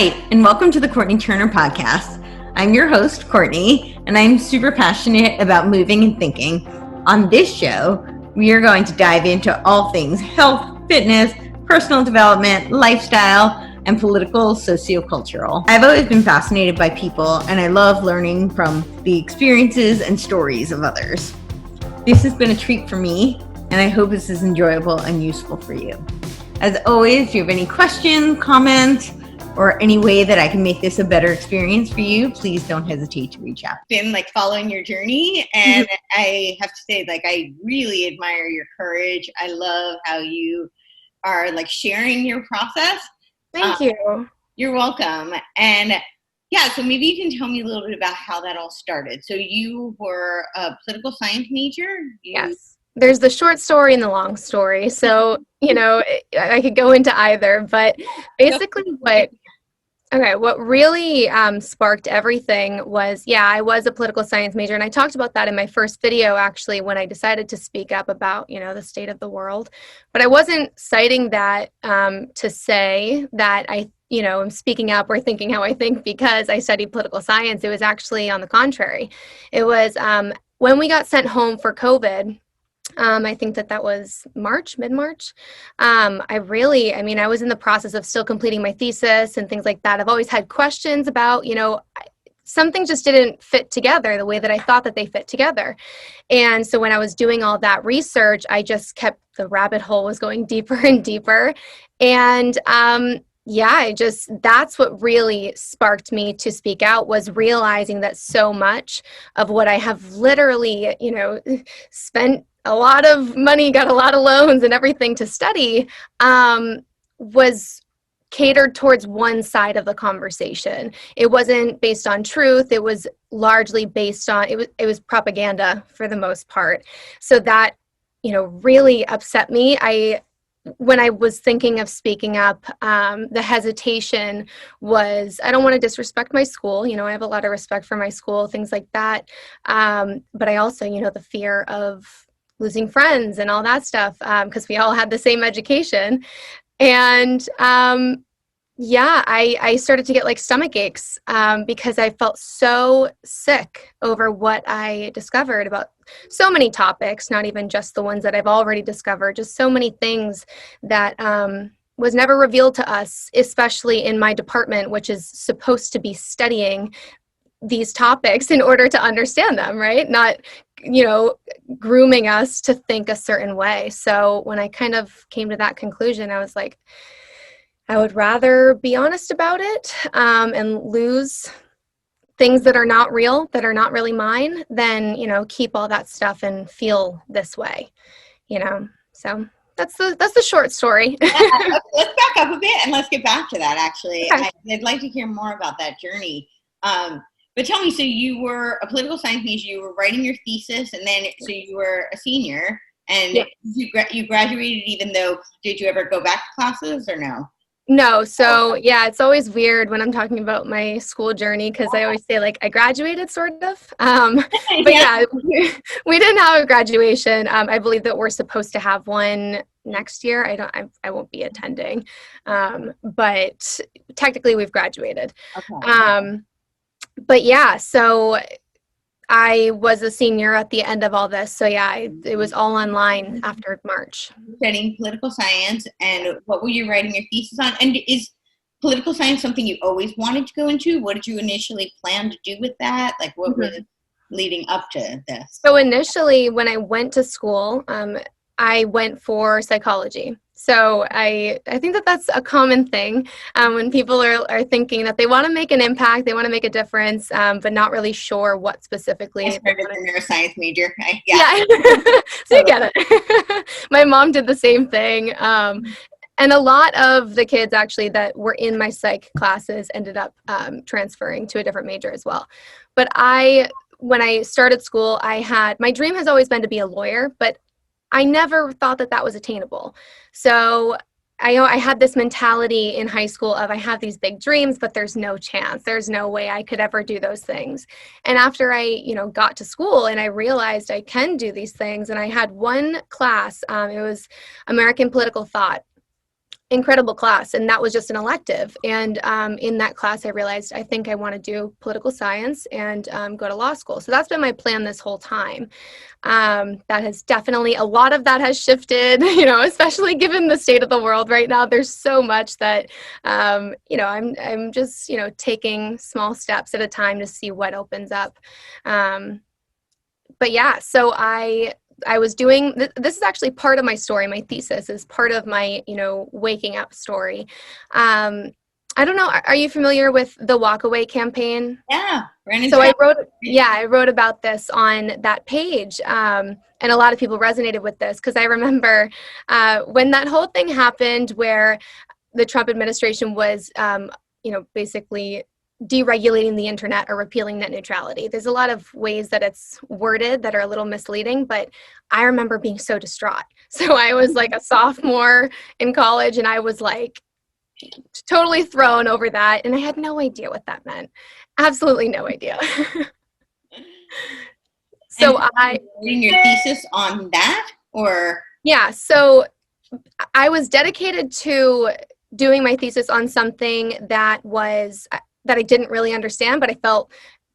Hi, and welcome to the Courtenay Turner podcast. I'm your host, Courtenay, and I'm super passionate about moving and thinking. On this show, we are going to dive into all things health, fitness, personal development, lifestyle, and political, sociocultural. I've always been fascinated by people, and I love learning from the experiences and stories of others. This has been a treat for me, and I hope this is enjoyable and useful for you. As always, if you have any questions, comments, or any way that I can make this a better experience for you, please don't hesitate to reach out. Been following your journey, and I have to say, I really admire your courage. I love how you are sharing your process. Thank you. You're welcome. And yeah, so maybe you can tell me a little bit about how that all started. So you were a political science major? Yes. There's the short story and the long story. So, I could go into either, but basically what really sparked everything was, I was a political science major, and I talked about that in my first video, actually, when I decided to speak up about, the state of the world. But I wasn't citing that to say that I'm speaking up or thinking how I think because I studied political science. It was actually on the contrary. It was when we got sent home for COVID. I think that was mid-March. I was in the process of still completing my thesis and things like that. I've always had questions about, some things just didn't fit together the way that I thought that they fit together. And so when I was doing all that research, I just kept, the rabbit hole was going deeper and deeper. And that's what really sparked me to speak out, was realizing that so much of what I have literally, spent a lot of money, got a lot of loans and everything to study, was catered towards one side of the conversation. It wasn't based on truth. It was largely based on, it was propaganda for the most part. So that, really upset me. When I was thinking of speaking up, the hesitation was, I don't want to disrespect my school. I have a lot of respect for my school, things like that. But I also, the fear of losing friends and all that stuff, because we all had the same education. And I started to get stomach aches because I felt so sick over what I discovered about so many topics, not even just the ones that I've already discovered, just so many things that was never revealed to us, especially in my department, which is supposed to be studying these topics in order to understand them, right? Not, grooming us to think a certain way. So when I kind of came to that conclusion, I was like, I would rather be honest about it and lose things that are not real, that are not really mine, than, keep all that stuff and feel this way, So that's the short story. Let's back up a bit and let's get back to that, actually. Okay. I'd like to hear more about that journey. But tell me, so you were a political science major, you were writing your thesis, and then, so you were a senior, and you graduated even though, did you ever go back to classes or no? No. So it's always weird when I'm talking about my school journey, because I always say I graduated sort of. But we didn't have a graduation. I believe that we're supposed to have one next year. I won't be attending. But technically we've graduated. Okay. So I was a senior at the end of all this. So it was all online after March. Studying political science, and what were you writing your thesis on? And is political science something you always wanted to go into? What did you initially plan to do with that? What was leading up to this? So initially, when I went to school, I went for psychology. So I think that that's a common thing when people are thinking that they want to make an impact, they want to make a difference, but not really sure what specifically. I started a neuroscience major. So you get it. My mom did the same thing. And a lot of the kids actually that were in my psych classes ended up transferring to a different major as well. But when I started school, my dream has always been to be a lawyer, but I never thought that was attainable. So I had this mentality in high school of, I have these big dreams, but there's no chance. There's no way I could ever do those things. And after I, got to school and I realized I can do these things, and I had one class, it was American Political Thought. incredible class, and that was just an elective. And in that class, I realized I think I want to do political science and go to law school. So that's been my plan this whole time. That has definitely, a lot of that has shifted, especially given the state of the world right now. There's so much that, I'm just, taking small steps at a time to see what opens up. But yeah, so I was doing, this is actually part of my story. My thesis is part of my, waking up story. I don't know. Are you familiar with the Walkaway campaign? Yeah. So I wrote about this on that page. And a lot of people resonated with this because I remember when that whole thing happened where the Trump administration was, basically deregulating the internet or repealing net neutrality. There's a lot of ways that it's worded that are a little misleading, but I remember being so distraught. So I was like a sophomore in college and I was like totally thrown over that. And I had no idea what that meant. Absolutely no idea. So reading your thesis on that, or? Yeah, so I was dedicated to doing my thesis on something that I didn't really understand, but I felt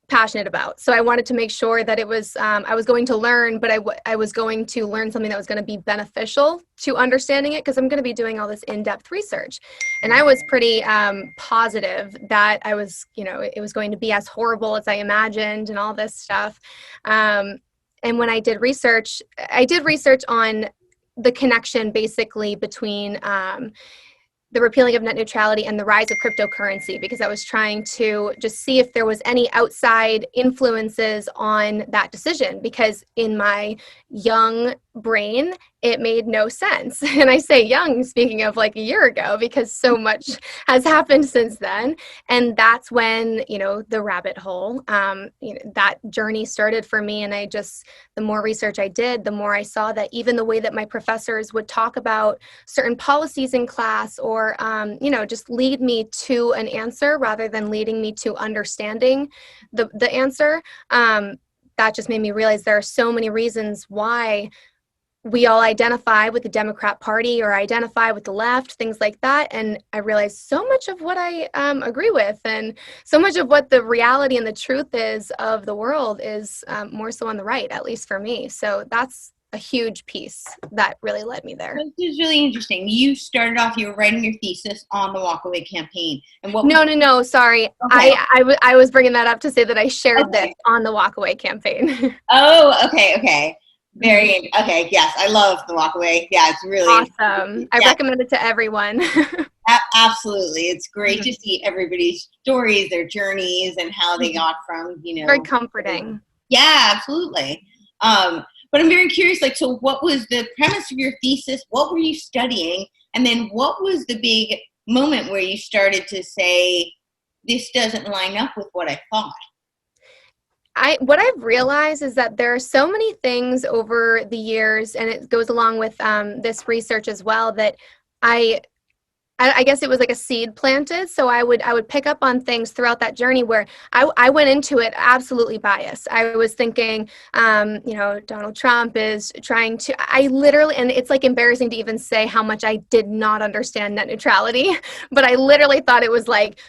passionate about. So I wanted to make sure that it was, I was going to learn, but I was going to learn something that was going to be beneficial to understanding it, because I'm going to be doing all this in-depth research. And I was pretty positive that I was, it was going to be as horrible as I imagined and all this stuff. And when I did research on the connection basically between the repealing of net neutrality and the rise of cryptocurrency, because I was trying to just see if there was any outside influences on that decision, because in my young brain, it made no sense. And I say young, speaking of like a year ago, because so much has happened since then. And that's when, the rabbit hole, that journey started for me. And the more research I did, the more I saw that even the way that my professors would talk about certain policies in class, or, just lead me to an answer rather than leading me to understanding the answer, that just made me realize there are so many reasons why we all identify with the Democrat Party or identify with the left, things like that. And I realized so much of what I agree with, and so much of what the reality and the truth is of the world is more so on the right, at least for me. So that's a huge piece that really led me there. This is really interesting. You started off, you were writing your thesis on the Walkaway campaign. And what? No, sorry. Okay. I was bringing that up to say that I shared this on the Walkaway campaign. Oh, okay. Okay, yes, I love the Walkaway. Yeah, it's really awesome. I recommend it to everyone. Absolutely. It's great to see everybody's stories, their journeys, and how they got from, Very comforting. Yeah, absolutely. But I'm very curious, so what was the premise of your thesis? What were you studying? And then what was the big moment where you started to say, this doesn't line up with what I thought? What I've realized is that there are so many things over the years, and it goes along with this research as well, that I guess it was like a seed planted. So I would pick up on things throughout that journey where I went into it absolutely biased. I was thinking, Donald Trump is trying to, and it's like embarrassing to even say how much I did not understand net neutrality, but I literally thought it was like,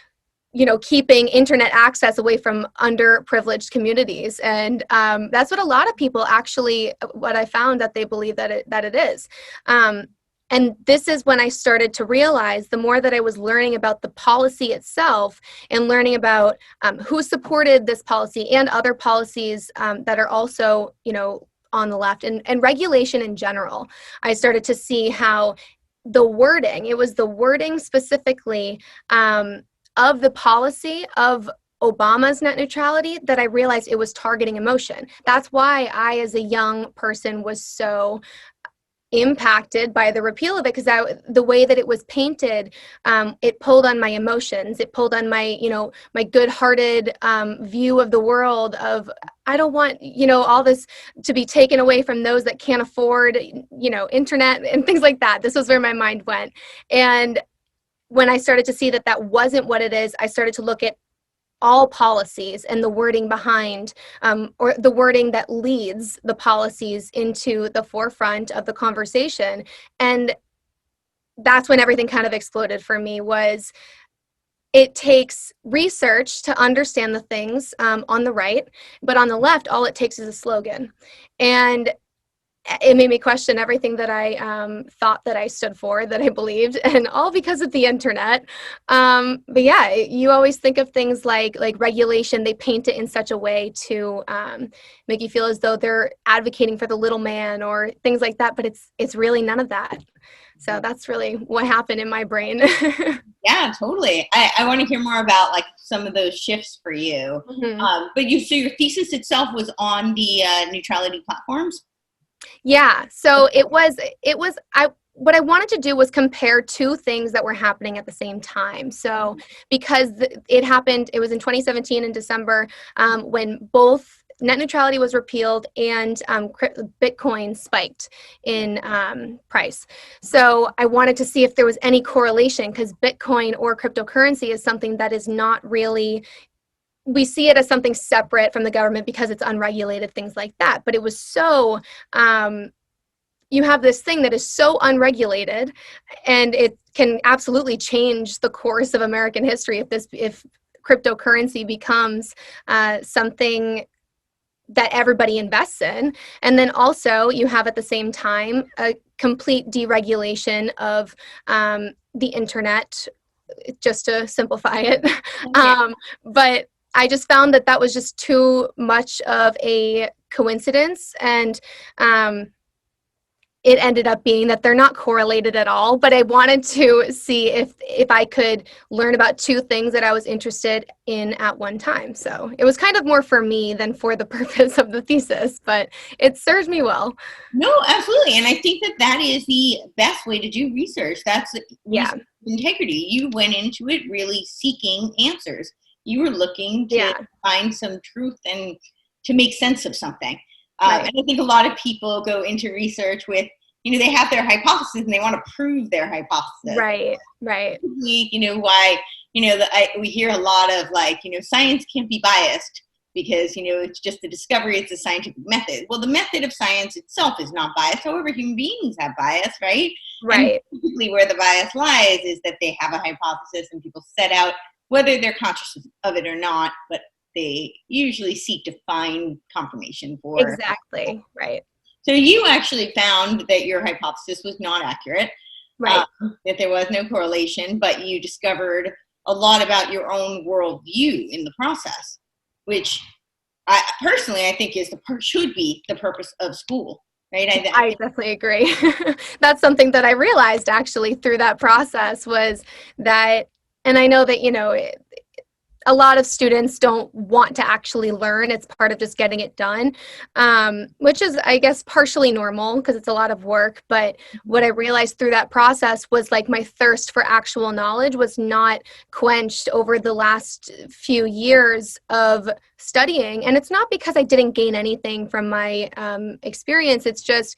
keeping internet access away from underprivileged communities. And that's what a lot of people actually, what I found that they believe that it is. And this is when I started to realize, the more that I was learning about the policy itself and learning about who supported this policy and other policies that are also, on the left, and regulation in general, I started to see how it was the wording specifically of the policy of Obama's net neutrality that I realized it was targeting emotion. That's why I, as a young person, was so impacted by the repeal of it, because the way that it was painted, it pulled on my emotions. It pulled on my, my good-hearted view of the world of, I don't want, all this to be taken away from those that can't afford, internet and things like that. This was where my mind went. And when I started to see that wasn't what it is, I started to look at all policies and the wording behind, or the wording that leads the policies into the forefront of the conversation. And that's when everything kind of exploded for me. Was it takes research to understand the things on the right, but on the left, all it takes is a slogan. And it made me question everything that I thought that I stood for, that I believed, and all because of the internet. But yeah, you always think of things like regulation. They paint it in such a way to make you feel as though they're advocating for the little man or things like that. But it's really none of that. So that's really what happened in my brain. Yeah, totally. I want to hear more about like some of those shifts for you. Mm-hmm. But so your thesis itself was on the neutrality platforms? Yeah, so what I wanted to do was compare two things that were happening at the same time. So because it happened, it was in 2017 in December, when both net neutrality was repealed and Bitcoin spiked in price. So I wanted to see if there was any correlation, because Bitcoin or cryptocurrency is something that is not really, we see it as something separate from the government because it's unregulated, things like that. But it was so, you have this thing that is so unregulated, and it can absolutely change the course of American history if cryptocurrency becomes something that everybody invests in. And then also you have at the same time a complete deregulation of the internet, just to simplify it. But I just found that was just too much of a coincidence, and it ended up being that they're not correlated at all. But I wanted to see if I could learn about two things that I was interested in at one time. So it was kind of more for me than for the purpose of the thesis, but it serves me well. No, absolutely. And I think that is the best way to do research. That's research integrity. You went into it really seeking answers. You were looking to find some truth and to make sense of something. And I think a lot of people go into research with, they have their hypothesis and they want to prove their hypothesis. Right. Why, we hear a lot of science can't be biased because, it's just the discovery, it's a scientific method. Well, the method of science itself is not biased. However, human beings have bias, right? Right. And typically where the bias lies is that they have a hypothesis and people set out, whether they're conscious of it or not, but they usually seek to find confirmation for. Exactly. Right. So you actually found that your hypothesis was not accurate, right? That there was no correlation, but you discovered a lot about your own worldview in the process, which I think should be the purpose of school, right? I definitely agree. That's something that I realized actually through that process was that, and I know that, a lot of students don't want to actually learn. It's part of just getting it done, which is, I guess, partially normal because it's a lot of work. But what I realized through that process was my thirst for actual knowledge was not quenched over the last few years of studying. And it's not because I didn't gain anything from my experience. It's just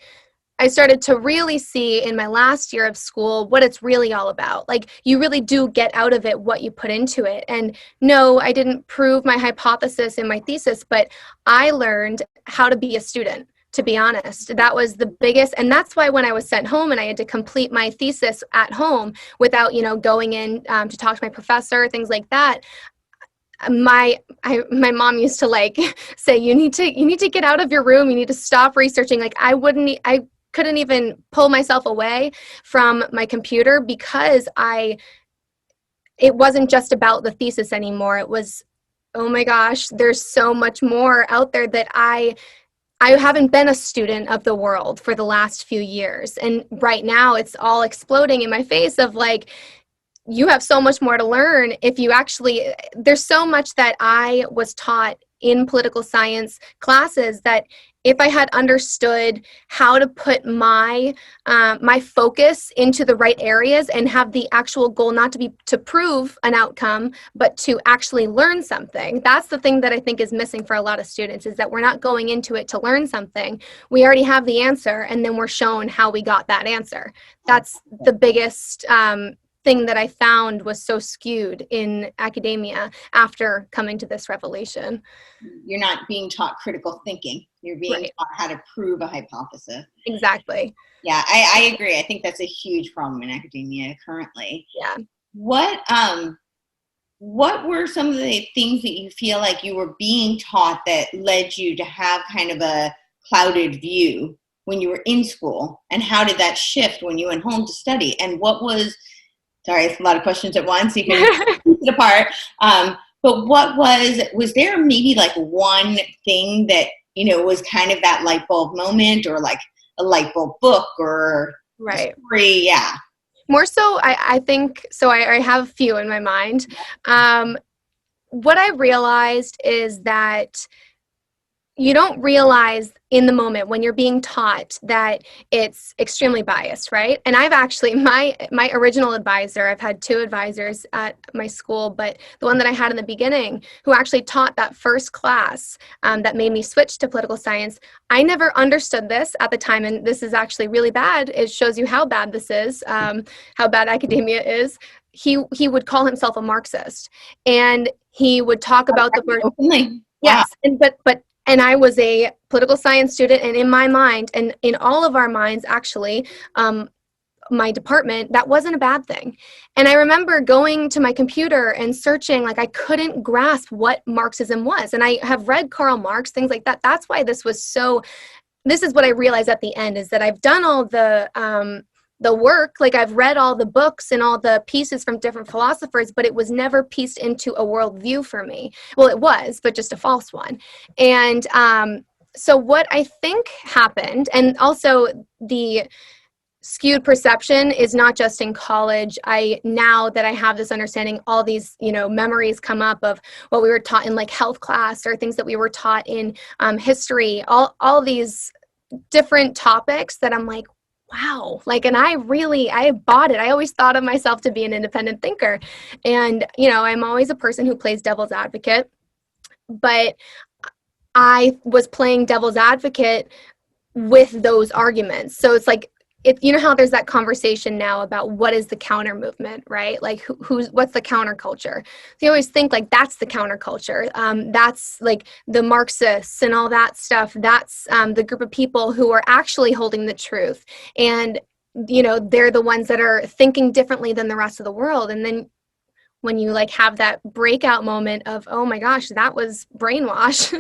I started to really see in my last year of school what it's really all about. You really do get out of it what you put into it. And no, I didn't prove my hypothesis in my thesis, but I learned how to be a student, to be honest. That was the biggest, and that's why when I was sent home and I had to complete my thesis at home without, going in to talk to my professor, things like that, my mom used to say, you need to get out of your room, you need to stop researching. I couldn't even pull myself away from my computer because it wasn't just about the thesis anymore. It was, oh my gosh, there's so much more out there that I haven't been a student of the world for the last few years. And right now it's all exploding in my face of you have so much more to learn if you actually, there's so much that I was taught in political science classes that if I had understood how to put my focus into the right areas and have the actual goal not to be to prove an outcome, but to actually learn something. That's the thing that I think is missing for a lot of students, is that we're not going into it to learn something. We already have the answer, and then we're shown how we got that answer. That's the biggest thing thing that I found was so skewed in academia after coming to this revelation. You're not being taught critical thinking. You're being taught how to prove a hypothesis. Exactly. Yeah, I agree. I think that's a huge problem in academia currently. Yeah. What were some of the things that you feel like you were being taught that led you to have kind of a clouded view when you were in school? And how did that shift when you went home to study? And sorry, it's a lot of questions at once. You can piece it apart. But was there maybe like one thing that, was kind of that light bulb moment, or like a light bulb book or a story? Yeah. More so, I think, so I have a few in my mind. What I realized is that you don't realize in the moment when you're being taught that it's extremely biased, right? And I've actually, my original advisor, I've had two advisors at my school, but the one that I had in the beginning, who actually taught that first class that made me switch to political science, I never understood this at the time, and this is actually really bad. It shows you how bad this is, how bad academia is. He would call himself a Marxist, and he would talk about the word openly. Yes, wow. And I was a political science student, and in my mind, and in all of our minds, actually, my department, that wasn't a bad thing. And I remember going to my computer and searching, like I couldn't grasp what Marxism was. And I have read Karl Marx, things like that. That's why this is what I realized at the end, is that I've done all the work, like I've read all the books and all the pieces from different philosophers, but it was never pieced into a worldview for me. Well, it was, but just a false one. And so what I think happened, and also the skewed perception is not just in college. Now that I have this understanding, all these, memories come up of what we were taught in like health class, or things that we were taught in history, all these different topics that I'm like, wow, and I bought it. I always thought of myself to be an independent thinker. And, I'm always a person who plays devil's advocate, but I was playing devil's advocate with those arguments. So it's like, how there's that conversation now about what is the counter movement, right? Like what's the counterculture? So you always think like that's the counterculture. That's like the Marxists and all that stuff. That's the group of people who are actually holding the truth. And, they're the ones that are thinking differently than the rest of the world. And then when you have that breakout moment of, oh my gosh, that was brainwash.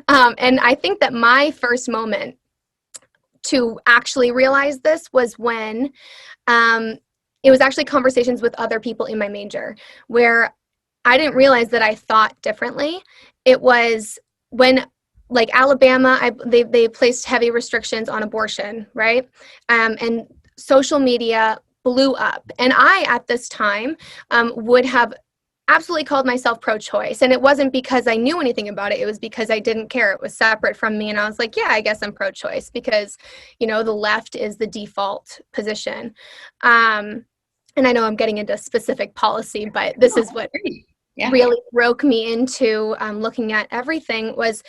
And I think that my first moment to actually realize this was when it was actually conversations with other people in my major, where I didn't realize that I thought differently. It was when Alabama, they placed heavy restrictions on abortion, right? And social media blew up. And I, at this time, would have absolutely called myself pro-choice. And it wasn't because I knew anything about it. It was because I didn't care. It was separate from me. And I was like, yeah, I guess I'm pro-choice because, the left is the default position. And I know I'm getting into specific policy, but this is what really broke me into looking at everything was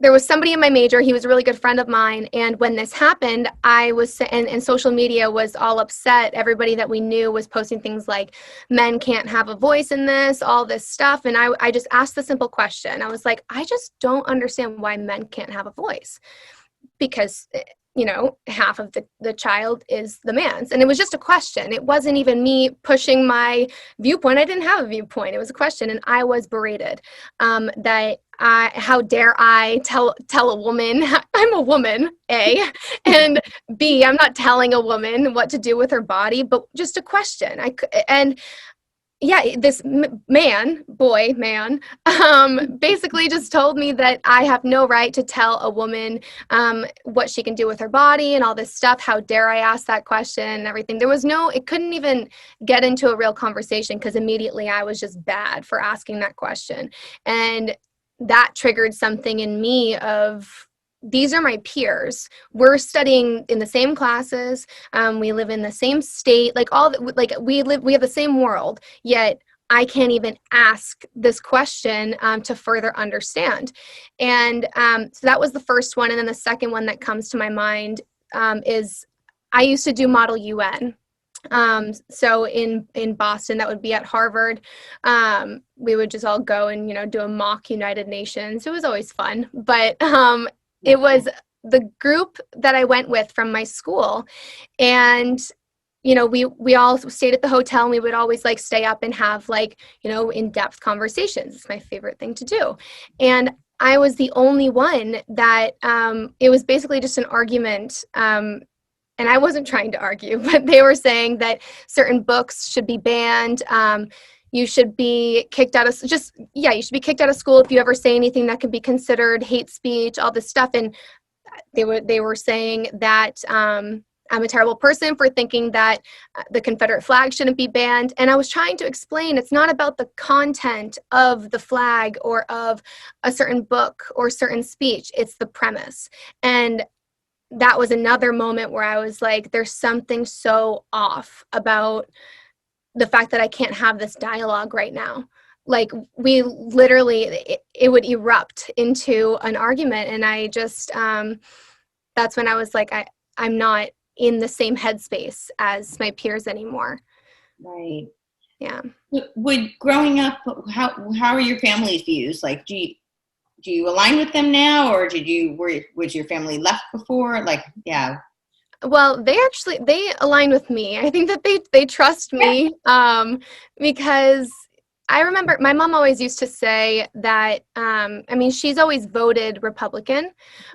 there was somebody in my major, he was a really good friend of mine, and when this happened, and social media was all upset. Everybody that we knew was posting things like, men can't have a voice in this, all this stuff, and I just asked the simple question. I was like, I just don't understand why men can't have a voice, because half of the child is the man's. And it was just a question. It wasn't even me pushing my viewpoint. I didn't have a viewpoint. It was a question. And I was berated that how dare I tell a woman, I'm a woman, A, and B, I'm not telling a woman what to do with her body, but just a question. This man, basically just told me that I have no right to tell a woman what she can do with her body and all this stuff. How dare I ask that question and everything. It couldn't even get into a real conversation because immediately I was just bad for asking that question. And that triggered something in me of, these are my peers. We're studying in the same classes. We live in the same state. We have the same world. Yet I can't even ask this question to further understand. And so that was the first one. And then the second one that comes to my mind is I used to do Model UN. So in Boston, that would be at Harvard. We would just all go and, do a mock United Nations. It was always fun, but it was the group that I went with from my school. And we all stayed at the hotel, and we would always like stay up and have like, in-depth conversations. It's my favorite thing to do. And I was the only one that it was basically just an argument. And I wasn't trying to argue, but they were saying that certain books should be banned. You should be kicked out of you should be kicked out of school if you ever say anything that could be considered hate speech, all this stuff. And they were saying that I'm a terrible person for thinking that the Confederate flag shouldn't be banned. And I was trying to explain it's not about the content of the flag or of a certain book or certain speech. It's the premise. And that was another moment where I was like, there's something so off about the fact that I can't have this dialogue right now. Like we literally, it would erupt into an argument. And I just, that's when I was like, I'm not in the same headspace as my peers anymore. Right. Yeah. Would growing up, how are your family's views? Like, do you align with them now, or was your family left before? Like, yeah. Well, they align with me. I think that they trust me because I remember my mom always used to say that, she's always voted Republican,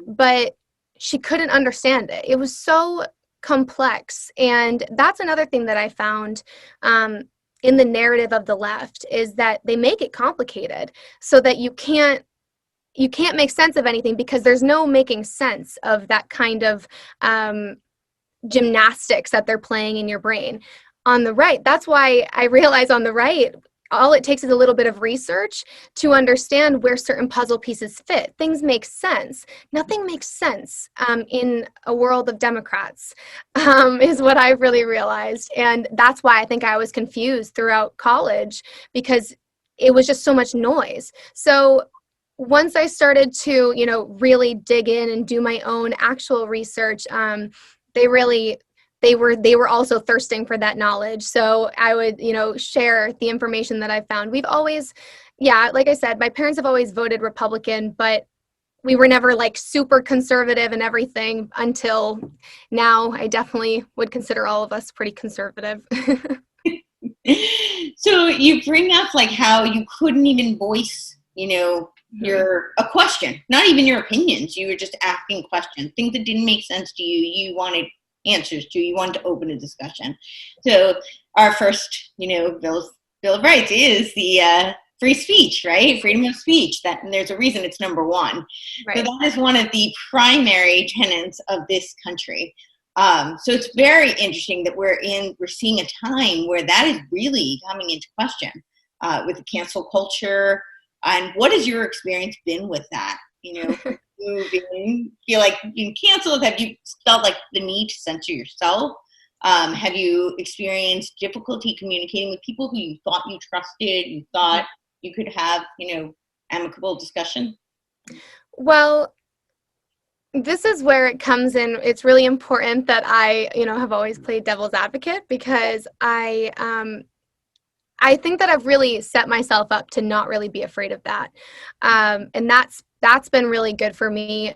but she couldn't understand it. It was so complex. And that's another thing that I found in the narrative of the left is that they make it complicated so that you can't make sense of anything because there's no making sense of that kind of gymnastics that they're playing in your brain. On the right, that's why I realize on the right, all it takes is a little bit of research to understand where certain puzzle pieces fit. Things make sense. Nothing makes sense in a world of Democrats, is what I've really realized. And that's why I think I was confused throughout college because it was just so much noise. So once I started to, really dig in and do my own actual research, they were also thirsting for that knowledge. So I would, share the information that I found. We've always, like I said, my parents have always voted Republican, but we were never like super conservative and everything until now. I definitely would consider all of us pretty conservative. So you bring up like how you couldn't even voice, a question, not even your opinions. You were just asking questions, things that didn't make sense to you. You wanted answers to. You wanted to open a discussion. So our first, Bill of Rights is the free speech, right? Freedom of speech. And there's a reason it's number one. Right. So that is one of the primary tenets of this country. So it's very interesting that we're seeing a time where that is really coming into question with the cancel culture. And what has your experience been with that? Feel like you've been canceled? Have you felt like the need to censor yourself? Have you experienced difficulty communicating with people who you thought you trusted, you thought you could have, amicable discussion? Well, this is where it comes in. It's really important that I, have always played devil's advocate because I think that I've really set myself up to not really be afraid of that. And that's been really good for me.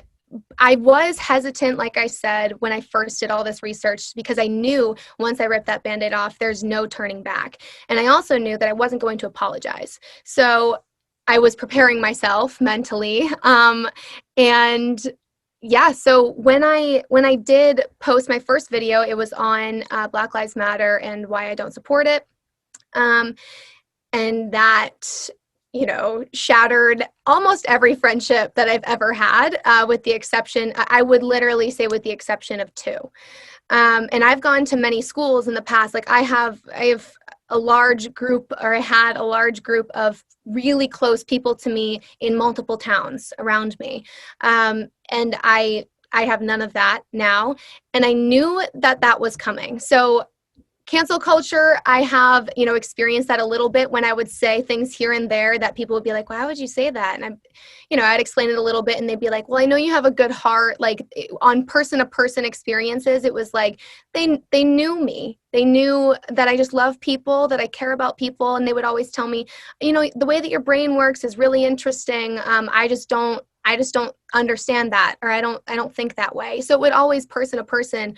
I was hesitant, like I said, when I first did all this research, because I knew once I ripped that Band-Aid off, there's no turning back. And I also knew that I wasn't going to apologize. So I was preparing myself mentally. So when I did post my first video, it was on Black Lives Matter and why I don't support it. And that, shattered almost every friendship that I've ever had, with the exception, I would literally say with the exception of two. And I've gone to many schools in the past. Like I have a large group, or I had a large group of really close people to me in multiple towns around me. And I have none of that now. And I knew that was coming. So cancel culture, I have, experienced that a little bit when I would say things here and there that people would be like, why would you say that? And I'd explain it a little bit and they'd be like, well, I know you have a good heart. Like on person to person experiences, it was like, they knew me. They knew that I just love people, that I care about people. And they would always tell me, the way that your brain works is really interesting. I just don't understand that, or I don't think that way. So it would always person to person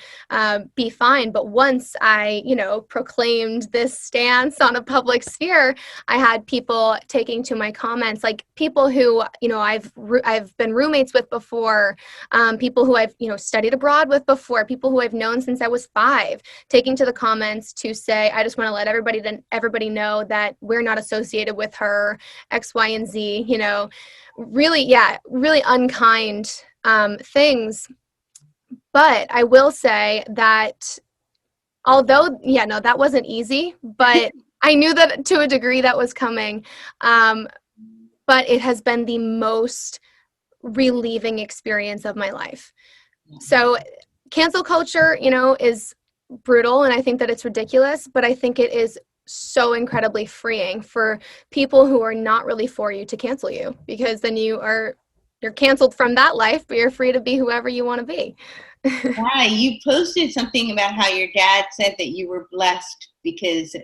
be fine. But once I, proclaimed this stance on a public sphere, I had people taking to my comments, like people who, I've been roommates with before, people who I've, studied abroad with before, people who I've known since I was 5, taking to the comments to say, I just want to let everybody know that we're not associated with her, X, Y, and Z, really unkind things. But I will say that although, that wasn't easy, but I knew that to a degree that was coming. But it has been the most relieving experience of my life. So cancel culture, is brutal, and I think that it's ridiculous, but I think it is so incredibly freeing for people who are not really for you to cancel you, because then you're canceled from that life, but you're free to be whoever you want to be. Yeah, you posted something about how your dad said that you were blessed because,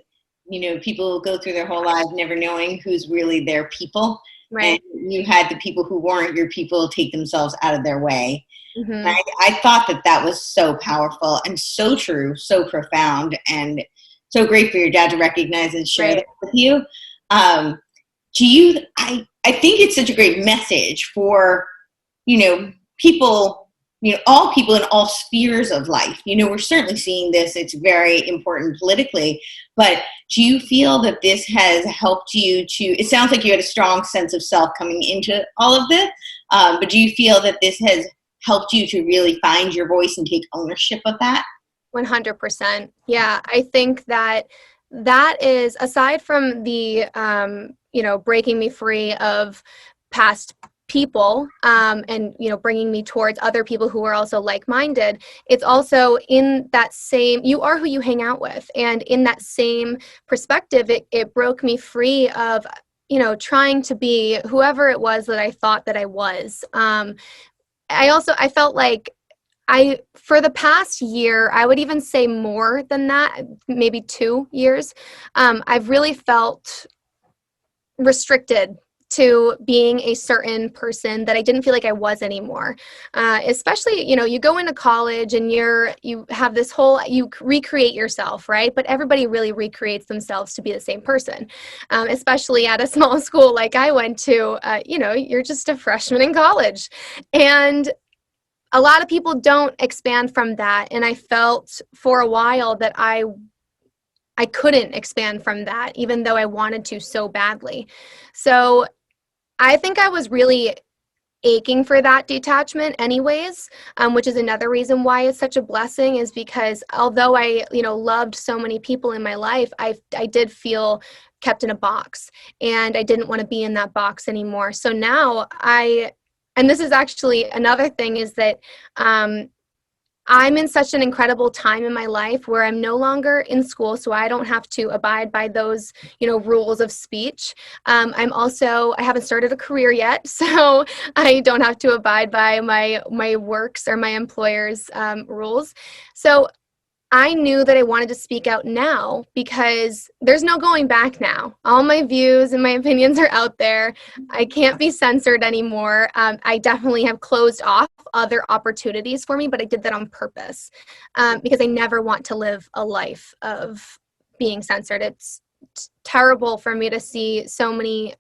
people go through their whole lives never knowing who's really their people. Right. And you had the people who weren't your people take themselves out of their way. Mm-hmm. And I thought that was so powerful and so true, so profound, and so great for your dad to recognize and share that with you. I think it's such a great message for, people, all people in all spheres of life. We're certainly seeing this. It's very important politically, but do you feel that this has helped you it sounds like you had a strong sense of self coming into all of this, but do you feel that this has helped you to really find your voice and take ownership of that? 100%. Yeah, I think that is, aside from the, breaking me free of past people, and, bringing me towards other people who are also like-minded, it's also in that same, you are who you hang out with. And in that same perspective, it broke me free of, trying to be whoever it was that I thought that I was. I felt like for the past year, I would even say more than that, maybe 2 years, I've really felt restricted to being a certain person that I didn't feel like I was anymore. Especially, you go into college and you have this whole, you recreate yourself, right? But everybody really recreates themselves to be the same person. Especially at a small school like I went to, you're just a freshman in college. And a lot of people don't expand from that. And I felt for a while that I couldn't expand from that, even though I wanted to so badly. So I think I was really aching for that detachment anyways, which is another reason why it's such a blessing, is because although I, loved so many people in my life, I did feel kept in a box, and I didn't want to be in that box anymore. So now and this is actually another thing, is that I'm in such an incredible time in my life where I'm no longer in school, so I don't have to abide by those, rules of speech. I haven't started a career yet, so I don't have to abide by my works or my employer's rules. So I knew that I wanted to speak out now because there's no going back now. All my views and my opinions are out there. I can't be censored anymore. I definitely have closed off other opportunities for me, but I did that on purpose because I never want to live a life of being censored. It's terrible for me to see so many,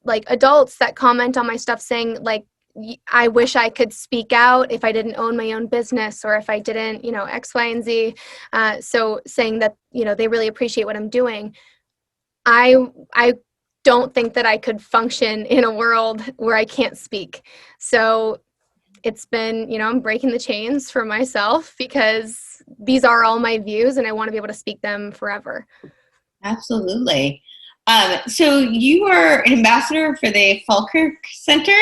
like adults that comment on my stuff saying like, I wish I could speak out if I didn't own my own business, or if I didn't, X, Y, and Z. So saying that, they really appreciate what I'm doing. I don't think that I could function in a world where I can't speak. So it's been, I'm breaking the chains for myself because these are all my views and I want to be able to speak them forever. Absolutely. So you are an ambassador for the Falkirk Center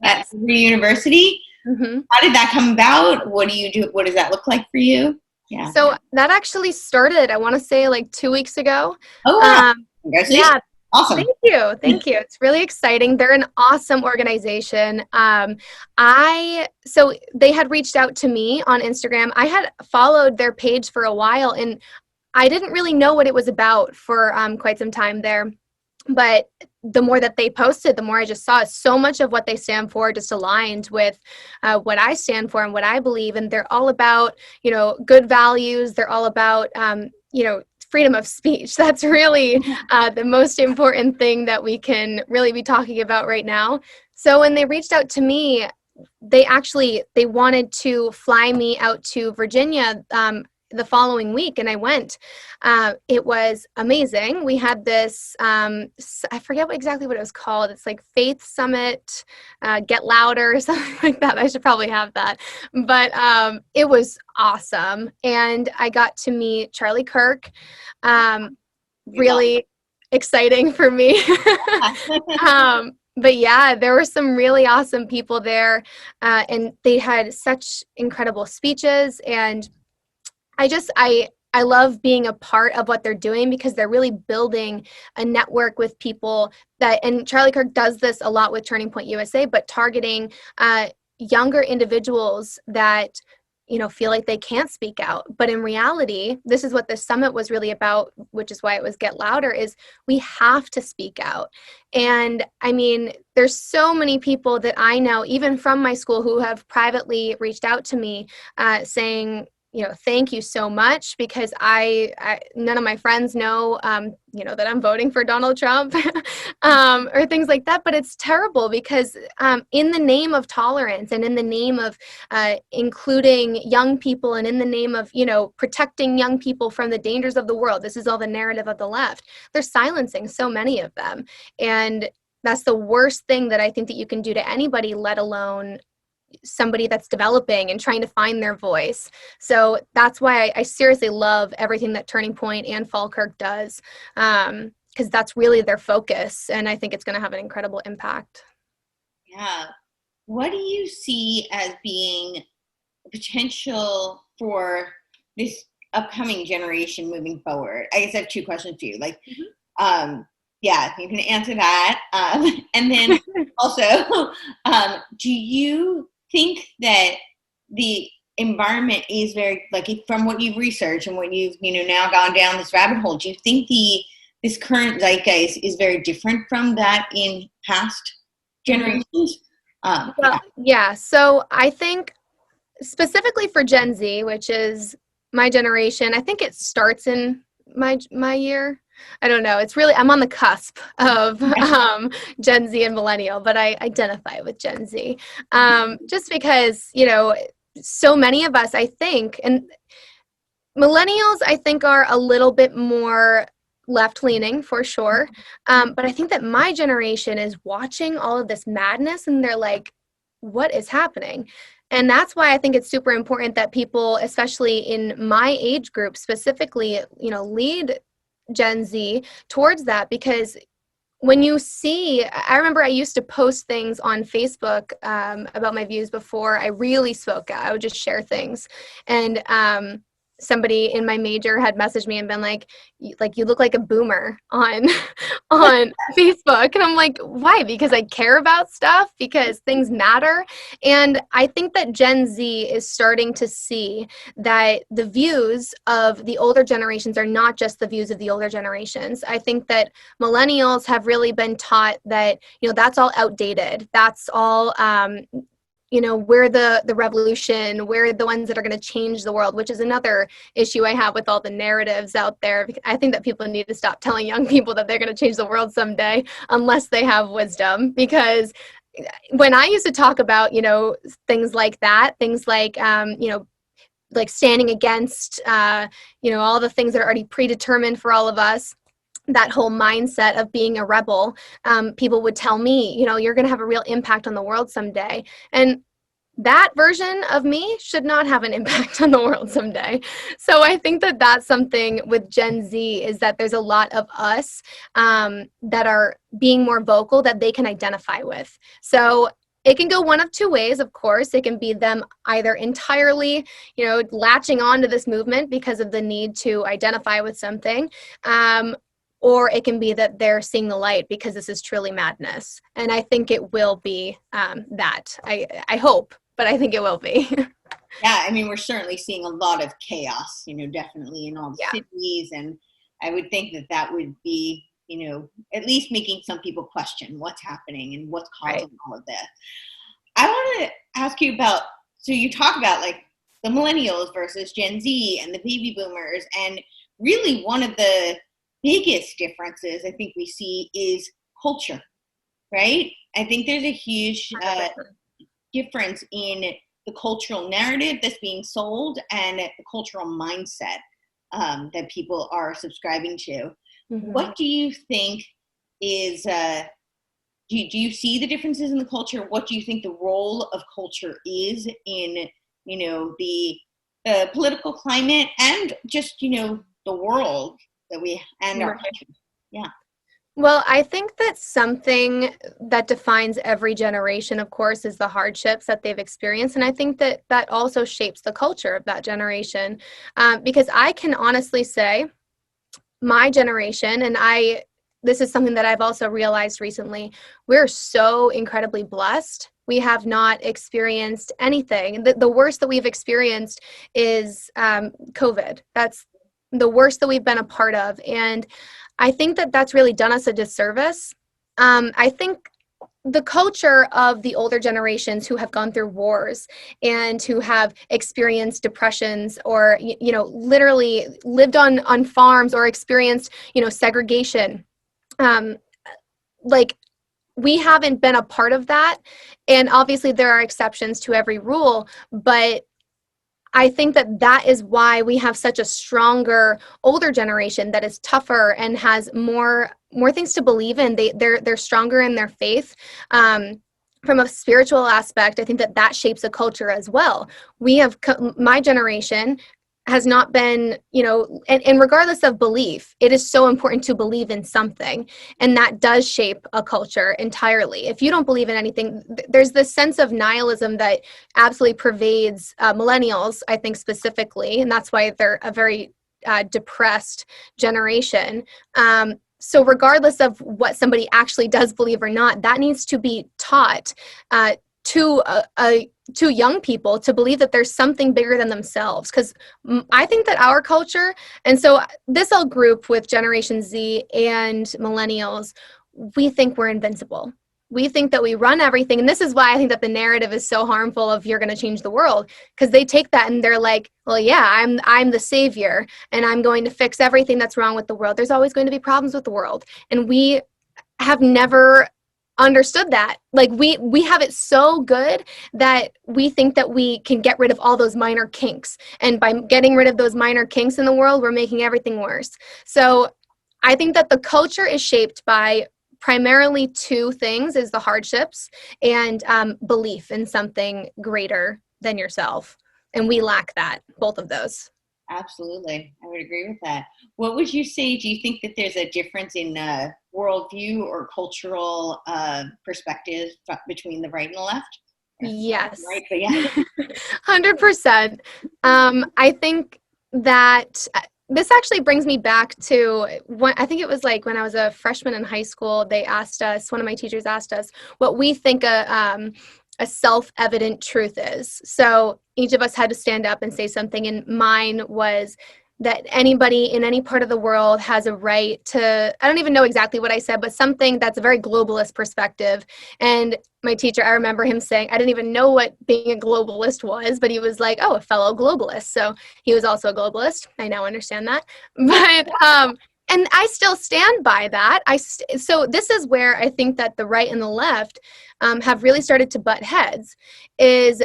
at Liberty University. Mm-hmm. How did that come about? What do you do? What does that look like for you? Yeah. So that actually started, I want to say like 2 weeks ago. Oh, wow. Congratulations. Yeah. Awesome. Thank you. Thank you. It's really exciting. They're an awesome organization. So they had reached out to me on Instagram. I had followed their page for a while, and I didn't really know what it was about for quite some time there. But the more that they posted, the more I just saw so much of what they stand for just aligned with what I stand for and what I believe. And they're all about, good values. They're all about, freedom of speech. That's really the most important thing that we can really be talking about right now. So when they reached out to me, they wanted to fly me out to Virginia the following week, and I went. It was amazing. We had this, I forget exactly what it was called. It's like Faith Summit, Get Louder, or something like that. I should probably have that. But it was awesome. And I got to meet Charlie Kirk. Really exciting for me. But yeah, there were some really awesome people there, and they had such incredible speeches, and I love being a part of what they're doing because they're really building a network with people and Charlie Kirk does this a lot with Turning Point USA, but targeting younger individuals that, feel like they can't speak out. But in reality, this is what this summit was really about, which is why it was Get Louder, is we have to speak out. And I mean, there's so many people that I know, even from my school, who have privately reached out to me saying, thank you so much, because none of my friends know, that I'm voting for Donald Trump or things like that. But it's terrible because in the name of tolerance and in the name of including young people and in the name of, protecting young people from the dangers of the world, this is all the narrative of the left. They're silencing so many of them. And that's the worst thing that I think that you can do to anybody, let alone somebody that's developing and trying to find their voice. So that's why I seriously love everything that Turning Point and Falkirk does, because that's really their focus, and I think it's going to have an incredible impact. Yeah. What do you see as being potential for this upcoming generation moving forward? I guess I have two questions for you. Yeah, you can answer that. And then also, do you think that the environment is very, from what you've researched and what you've, now gone down this rabbit hole, do you think this current zeitgeist is very different from that in past generations? Yeah. So I think specifically for Gen Z, which is my generation, I think it starts in my year. I don't know. It's really, I'm on the cusp of Gen Z and millennial, but I identify with Gen Z just because, so many of us, I think, and millennials, I think, are a little bit more left-leaning for sure. But I think that my generation is watching all of this madness and they're like, what is happening? And that's why I think it's super important that people, especially in my age group specifically, lead Gen Z towards that, because when you see, I remember I used to post things on Facebook about my views before I really spoke out. I would just share things. And somebody in my major had messaged me and been like, you look like a boomer on Facebook. And I'm like, why? Because I care about stuff, because things matter. And I think that Gen Z is starting to see that the views of the older generations are not just the views of the older generations. I think that millennials have really been taught that, that's all outdated. That's all, we're the revolution, we're the ones that are going to change the world, which is another issue I have with all the narratives out there. I think that people need to stop telling young people that they're going to change the world someday unless they have wisdom. Because when I used to talk about, things like that, things like, like standing against, all the things that are already predetermined for all of us, that whole mindset of being a rebel, people would tell me, you're going to have a real impact on the world someday. And that version of me should not have an impact on the world someday. So I think that that's something with Gen Z, is that there's a lot of us that are being more vocal that they can identify with. So It can go one of two ways, of course. It can be them either entirely, latching on to this movement because of the need to identify with something, or it can be that they're seeing the light because this is truly madness. And I think it will be that. I hope, but I think it will be. Yeah, I mean, we're certainly seeing a lot of chaos, definitely in all the cities. And I would think that would be, at least making some people question what's happening and what's causing all of this. I want to ask you about, so you talk about like the millennials versus Gen Z and the baby boomers, and really one of the biggest differences I think we see is culture, right? I think there's a huge difference in the cultural narrative that's being sold and the cultural mindset that people are subscribing to. Mm-hmm. What do you think is, do you see the differences in the culture? What do you think the role of culture is in, the political climate and just, the world that we, and our country? Yeah. Well, I think that something that defines every generation, of course, is the hardships that they've experienced. And I think that that also shapes the culture of that generation. Because I can honestly say my generation, and this is something that I've also realized recently, we're so incredibly blessed. We have not experienced anything. The worst that we've experienced is COVID. That's the worst that we've been a part of. And I think that that's really done us a disservice. I think the culture of the older generations who have gone through wars and who have experienced depressions or, literally lived on farms or experienced, segregation, we haven't been a part of that. And obviously there are exceptions to every rule, but I think that that is why we have such a stronger older generation that is tougher and has more things to believe in. They're stronger in their faith. From a spiritual aspect, I think that shapes a culture as well. My generation has not been, and regardless of belief, it is so important to believe in something. And that does shape a culture entirely. If you don't believe in anything, there's this sense of nihilism that absolutely pervades millennials, I think specifically. And that's why they're a very depressed generation. So regardless of what somebody actually does believe or not, that needs to be taught to young people to believe that there's something bigger than themselves. Because I think that our culture, and so this whole group with Generation Z and millennials, we think we're invincible. We think that we run everything. And this is why I think that the narrative is so harmful of you're going to change the world, because they take that and they're like, well, yeah, I'm the savior and I'm going to fix everything that's wrong with the world. There's always going to be problems with the world. And we have never understood that. Like we have it so good that we think that we can get rid of all those minor kinks. And by getting rid of those minor kinks in the world, we're making everything worse. So I think that the culture is shaped by primarily two things: is the hardships and belief in something greater than yourself. And we lack that, both of those. Absolutely. I would agree with that. What would you say? Do you think that there's a difference in worldview or cultural perspective between the right and the left? Yes. Right, but yeah. 100%. I think that this actually brings me back to I think it was like when I was a freshman in high school, one of my teachers asked us what we think a self-evident truth is. So each of us had to stand up and say something, and mine was that anybody in any part of the world has a right to, I don't even know exactly what I said, but something that's a very globalist perspective. And my teacher, I remember him saying, I didn't even know what being a globalist was, but he was like, oh, a fellow globalist. So he was also a globalist. I now understand that. But, and I still stand by that. So this is where I think that the right and the left have really started to butt heads, is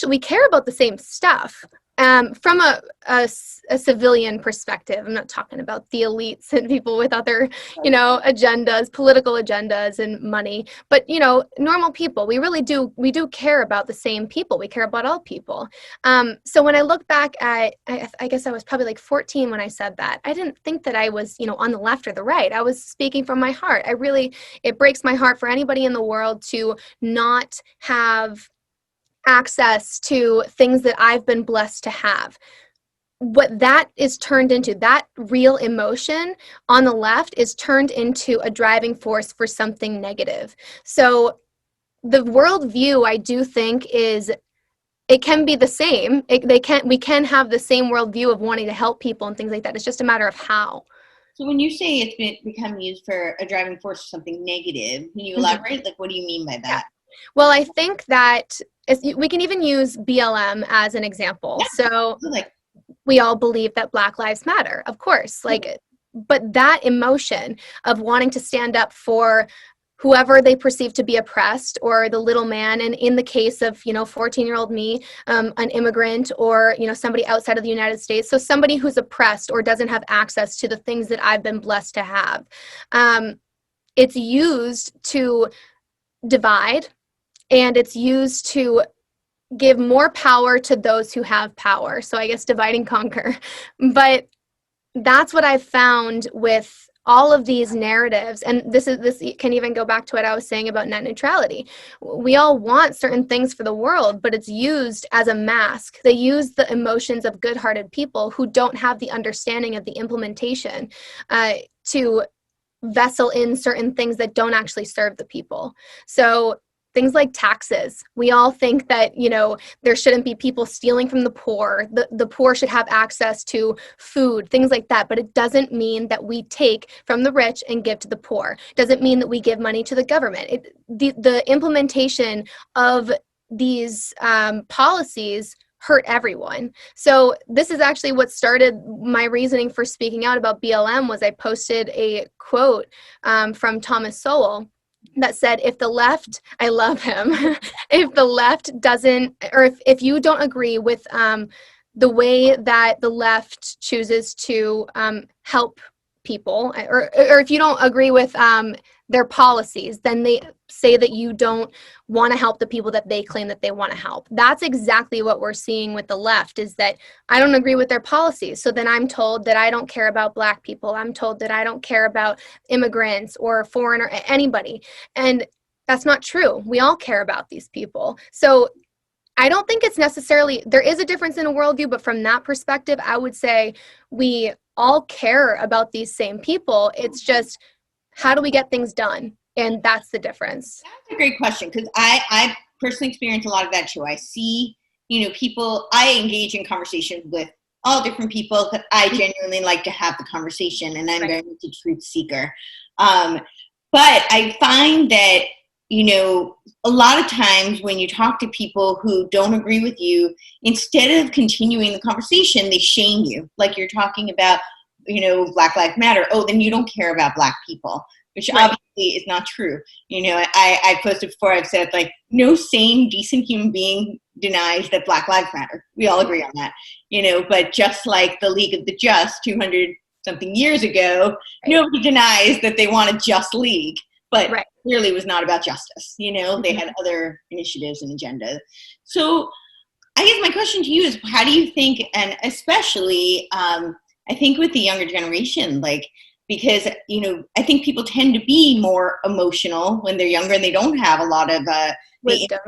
we care about the same stuff. From a civilian perspective, I'm not talking about the elites and people with other, agendas, political agendas and money, but, normal people, we do care about the same people. We care about all people. So when I look back at, I guess I was probably like 14 when I said that. I didn't think that I was, on the left or the right. I was speaking from my heart. It breaks my heart for anybody in the world to not have access to things that I've been blessed to have. What that is turned into, that real emotion on the left is turned into a driving force for something negative. So the worldview, I do think, it can be the same. We can have the same worldview of wanting to help people and things like that. It's just a matter of how. So when you say it's become used for a driving force for something negative, can you elaborate? Like, what do you mean by that? Yeah. Well, I think that we can even use BLM as an example. Yeah. So we all believe that Black Lives Matter, of course, but that emotion of wanting to stand up for whoever they perceive to be oppressed or the little man, and in the case of 14-year-old me, an immigrant, or somebody outside of the United States, so somebody who's oppressed or doesn't have access to the things that I've been blessed to have, it's used to divide, and it's used to give more power to those who have power. So I guess divide and conquer. But that's what I've found with all of these narratives. And this can even go back to what I was saying about net neutrality. We all want certain things for the world, but it's used as a mask. They use the emotions of good-hearted people who don't have the understanding of the implementation to vessel in certain things that don't actually serve the people. So things like taxes. We all think that, there shouldn't be people stealing from the poor. The poor should have access to food, things like that. But it doesn't mean that we take from the rich and give to the poor. It doesn't mean that we give money to the government. The implementation of these policies hurt everyone. So this is actually what started my reasoning for speaking out about BLM. Was I posted a quote from Thomas Sowell that said, if the left, I love him, if the left doesn't, or if you don't agree with the way that the left chooses to help people, or if you don't agree with their policies, then they say that you don't want to help the people that they claim that they want to help. That's exactly what we're seeing with the left, is that I don't agree with their policies. So then I'm told that I don't care about Black people. I'm told that I don't care about immigrants or foreigner, anybody. And that's not true. We all care about these people. So I don't think it's necessarily, there is a difference in a worldview, but from that perspective, I would say we all care about these same people. It's just, how do we get things done? And that's the difference. That's a great question, because I personally experience a lot of that too. I see, people, I engage in conversation with all different people because I genuinely like to have the conversation, and I'm very much a truth seeker. But I find that, a lot of times when you talk to people who don't agree with you, instead of continuing the conversation, they shame you. Like you're talking about, Black Lives Matter. Oh, then you don't care about Black people, which obviously is not true. I posted before, I've said, no sane, decent human being denies that Black Lives Matter. We all agree on that, but just like the League of the Just 200 something years ago, nobody denies that they want a just league, but clearly was not about justice. They had other initiatives and agendas. So I guess my question to you is, how do you think, and especially, I think with the younger generation, because, I think people tend to be more emotional when they're younger and they don't have a lot of wisdom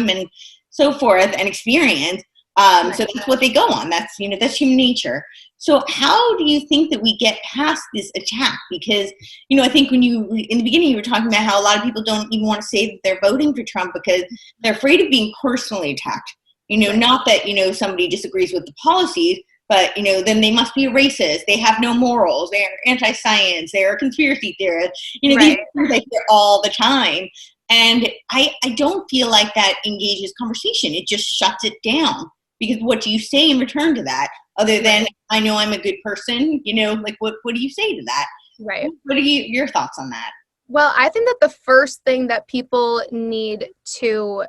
and so forth and experience. So that's what they go on. That's human nature. So how do you think that we get past this attack? Because, I think in the beginning, you were talking about how a lot of people don't even want to say that they're voting for Trump because they're afraid of being personally attacked. Not that, somebody disagrees with the policies, but, then they must be a racist. They have no morals. They're anti-science. They're a conspiracy theorist. These things I hear all the time. And I don't feel like that engages conversation. It just shuts it down. Because what do you say in return to that? Other than, I know I'm a good person, what do you say to that? Right. What are your thoughts on that? Well, I think that the first thing that people need to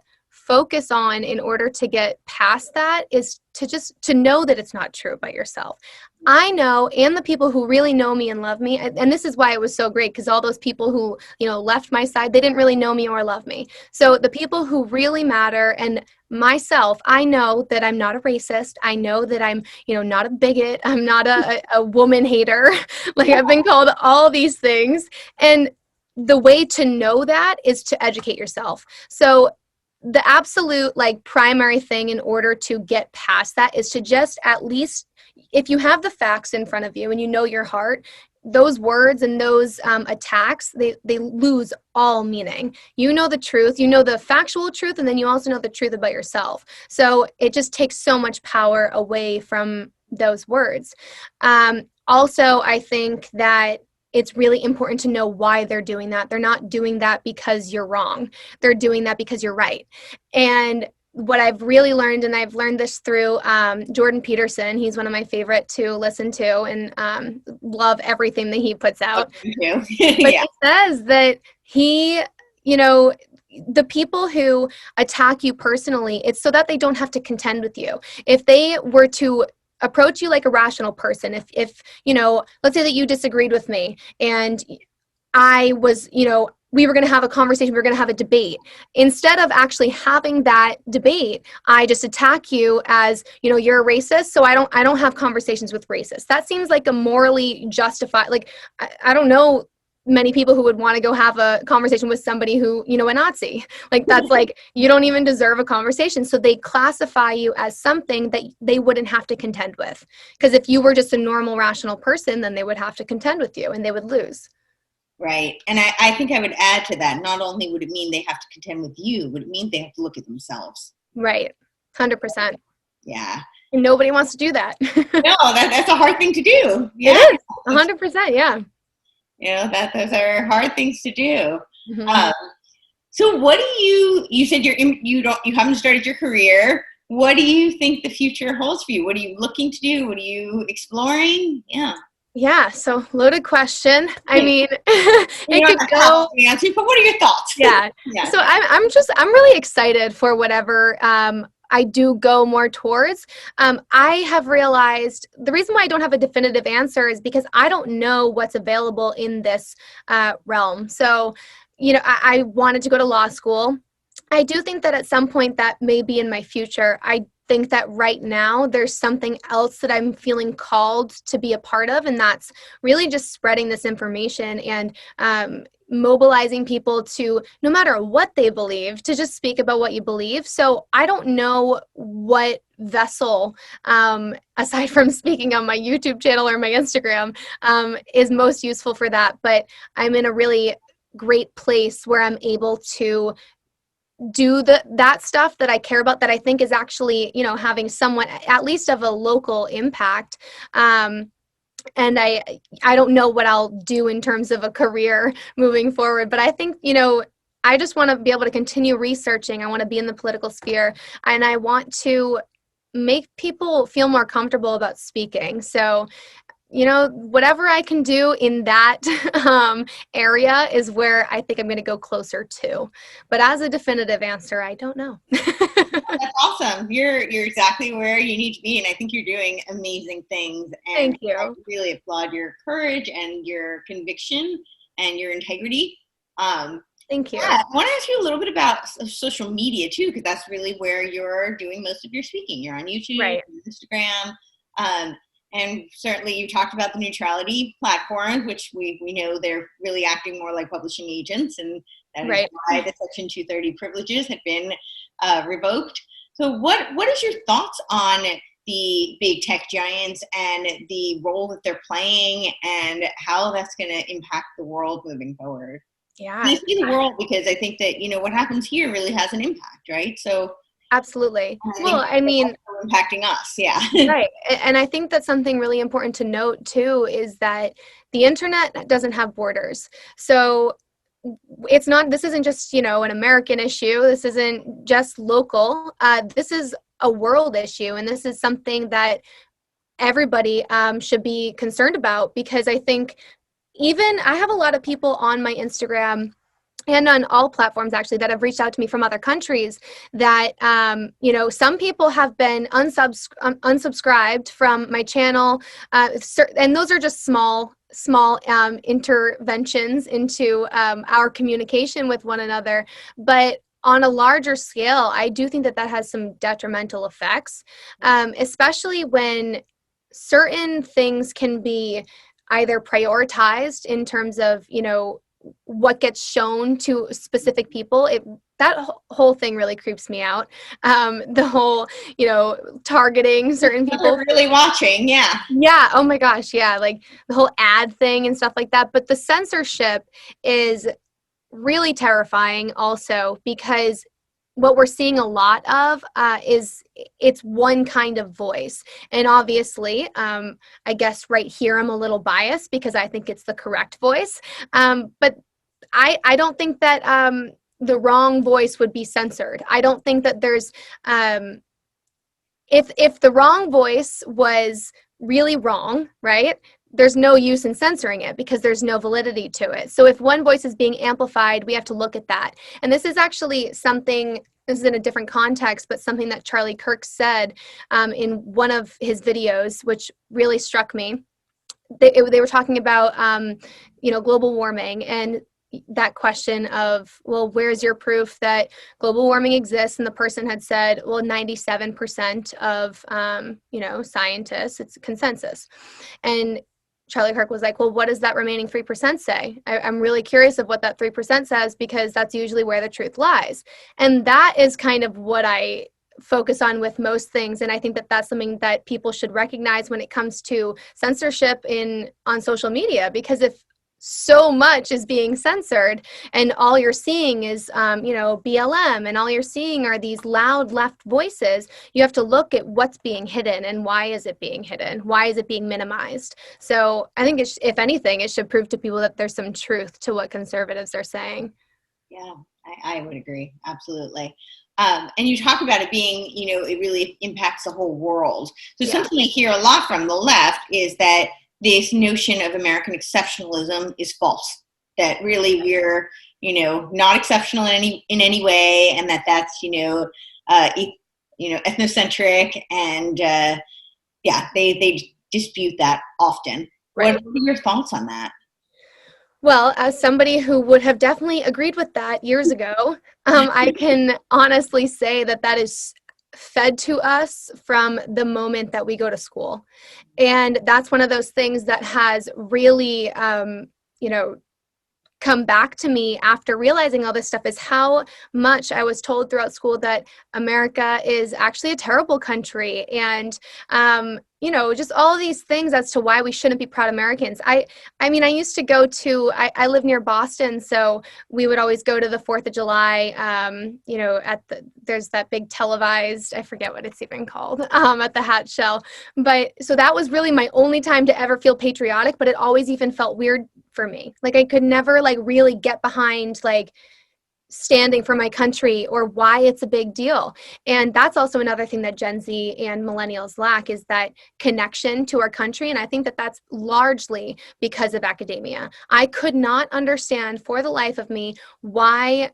focus on in order to get past that is to know that it's not true about yourself. I know, and the people who really know me and love me, and this is why it was so great, because all those people who, left my side, they didn't really know me or love me. So the people who really matter, and myself, I know that I'm not a racist. I know that I'm, not a bigot. I'm not a woman hater. Like, I've been called all these things. And the way to know that is to educate yourself. So the absolute primary thing in order to get past that is to just, at least if you have the facts in front of you and you know your heart, those words and those attacks, they lose all meaning. You know the truth, you know the factual truth, and then you also know the truth about yourself. So it just takes so much power away from those words. Also, I think that it's really important to know why they're doing that. They're not doing that because you're wrong. They're doing that because you're right. And what I've really learned, and I've learned this through Jordan Peterson, he's one of my favorite to listen to, and love everything that he puts out. Yeah. But he says that the people who attack you personally, it's so that they don't have to contend with you. If they were to approach you like a rational person, if let's say that you disagreed with me and I was, we were going to have a conversation, we were going to have a debate. Instead of actually having that debate, I just attack you as, you're a racist, so I don't have conversations with racists. That seems like a morally justified, I don't know many people who would want to go have a conversation with somebody who, a Nazi. That's you don't even deserve a conversation. So they classify you as something that they wouldn't have to contend with. Because if you were just a normal, rational person, then they would have to contend with you and they would lose. Right. And I think I would add to that, not only would it mean they have to contend with you, would it mean they have to look at themselves. Right. 100%. Yeah. And nobody wants to do that. No, that's a hard thing to do. Yeah. It is. 100%. Yeah. Those are hard things to do. Mm-hmm. So what do you said you haven't started your career. What do you think the future holds for you? What are you looking to do? What are you exploring? Yeah, so loaded question. I mean, it could go. Answer, but what are your thoughts? Yeah. So I'm really excited for whatever I do go more towards. I have realized the reason why I don't have a definitive answer is because I don't know what's available in this realm. So, I wanted to go to law school. I do think that at some point that may be in my future. I think that right now there's something else that I'm feeling called to be a part of, and that's really just spreading this information and mobilizing people to, no matter what they believe, to just speak about what you believe. So I don't know what vessel, aside from speaking on my YouTube channel or my Instagram, is most useful for that, but I'm in a really great place where I'm able to do that stuff that I care about, that I think is actually, having somewhat, at least of a local impact. And I don't know what I'll do in terms of a career moving forward, but I think, I just want to be able to continue researching. I want to be in the political sphere, and I want to make people feel more comfortable about speaking. So, whatever I can do in that area is where I think I'm going to go closer to. But as a definitive answer, I don't know. That's awesome. You're exactly where you need to be, and I think you're doing amazing things. And Thank you. I really applaud your courage and your conviction and your integrity. Thank you. Yeah, I want to ask you a little bit about social media too, because that's really where you're doing most of your speaking. You're on YouTube, right. Instagram. And certainly you talked about the neutrality platforms, which we know they're really acting more like publishing agents, and that is why the Section 230 privileges have been revoked. So what is your thoughts on the big tech giants and the role that they're playing and how that's going to impact the world moving forward? Yeah. I see the world because I think that, what happens here really has an impact, right? So absolutely. Well, I mean, impacting us. Yeah. Right. And I think that's something really important to note too, is that the internet doesn't have borders. So this isn't just, an American issue. This isn't just local. This is a world issue. And this is something that everybody should be concerned about, because I think even I have a lot of people on my Instagram and on all platforms actually, that have reached out to me from other countries that, some people have been unsubscribed from my channel. And those are just small interventions into our communication with one another. But on a larger scale, I do think that has some detrimental effects, especially when certain things can be either prioritized in terms of, what gets shown to specific people. That whole thing really creeps me out. The whole, targeting certain people. They're really watching, yeah. Yeah. Oh my gosh. Yeah. Like the whole ad thing and stuff like that. But the censorship is really terrifying also, because what we're seeing a lot of is it's one kind of voice. And obviously, I guess right here, I'm a little biased because I think it's the correct voice. But I don't think that the wrong voice would be censored. I don't think that there's, if the wrong voice was really wrong, right? There's no use in censoring it because there's no validity to it. So if one voice is being amplified, we have to look at that. And this is actually something, this is in a different context, but something that Charlie Kirk said in one of his videos, which really struck me. They were talking about, global warming, and that question of, well, where's your proof that global warming exists? And the person had said, well, 97% of, scientists, it's consensus. And Charlie Kirk was like, well, what does that remaining 3% say? I'm really curious of what that 3% says, because that's usually where the truth lies. And that is kind of what I focus on with most things. And I think that that's something that people should recognize when it comes to censorship on social media, because if so much is being censored and all you're seeing is, BLM, and all you're seeing are these loud left voices, you have to look at what's being hidden and why is it being hidden? Why is it being minimized? So I think if anything, it should prove to people that there's some truth to what conservatives are saying. Yeah, I would agree. Absolutely. And you talk about it being, it really impacts the whole world. So something I hear a lot from the left is that this notion of American exceptionalism is false. That really we're, not exceptional in any way, and that's ethnocentric, and they dispute that often. Right. What are your thoughts on that? Well, as somebody who would have definitely agreed with that years ago, I can honestly say that is fed to us from the moment that we go to school. And that's one of those things that has really, come back to me after realizing all this stuff, is how much I was told throughout school that America is actually a terrible country. And, just all of these things as to why we shouldn't be proud Americans. I used to go to, I live near Boston, so we would always go to the 4th of July, there's that big televised, I forget what it's even called, at the Hat Shell. But so that was really my only time to ever feel patriotic, but it always even felt weird for me. Like I could never really get behind standing for my country or why it's a big deal. And that's also another thing that Gen Z and millennials lack, is that connection to our country. And I think that that's largely because of academia. I could not understand for the life of me why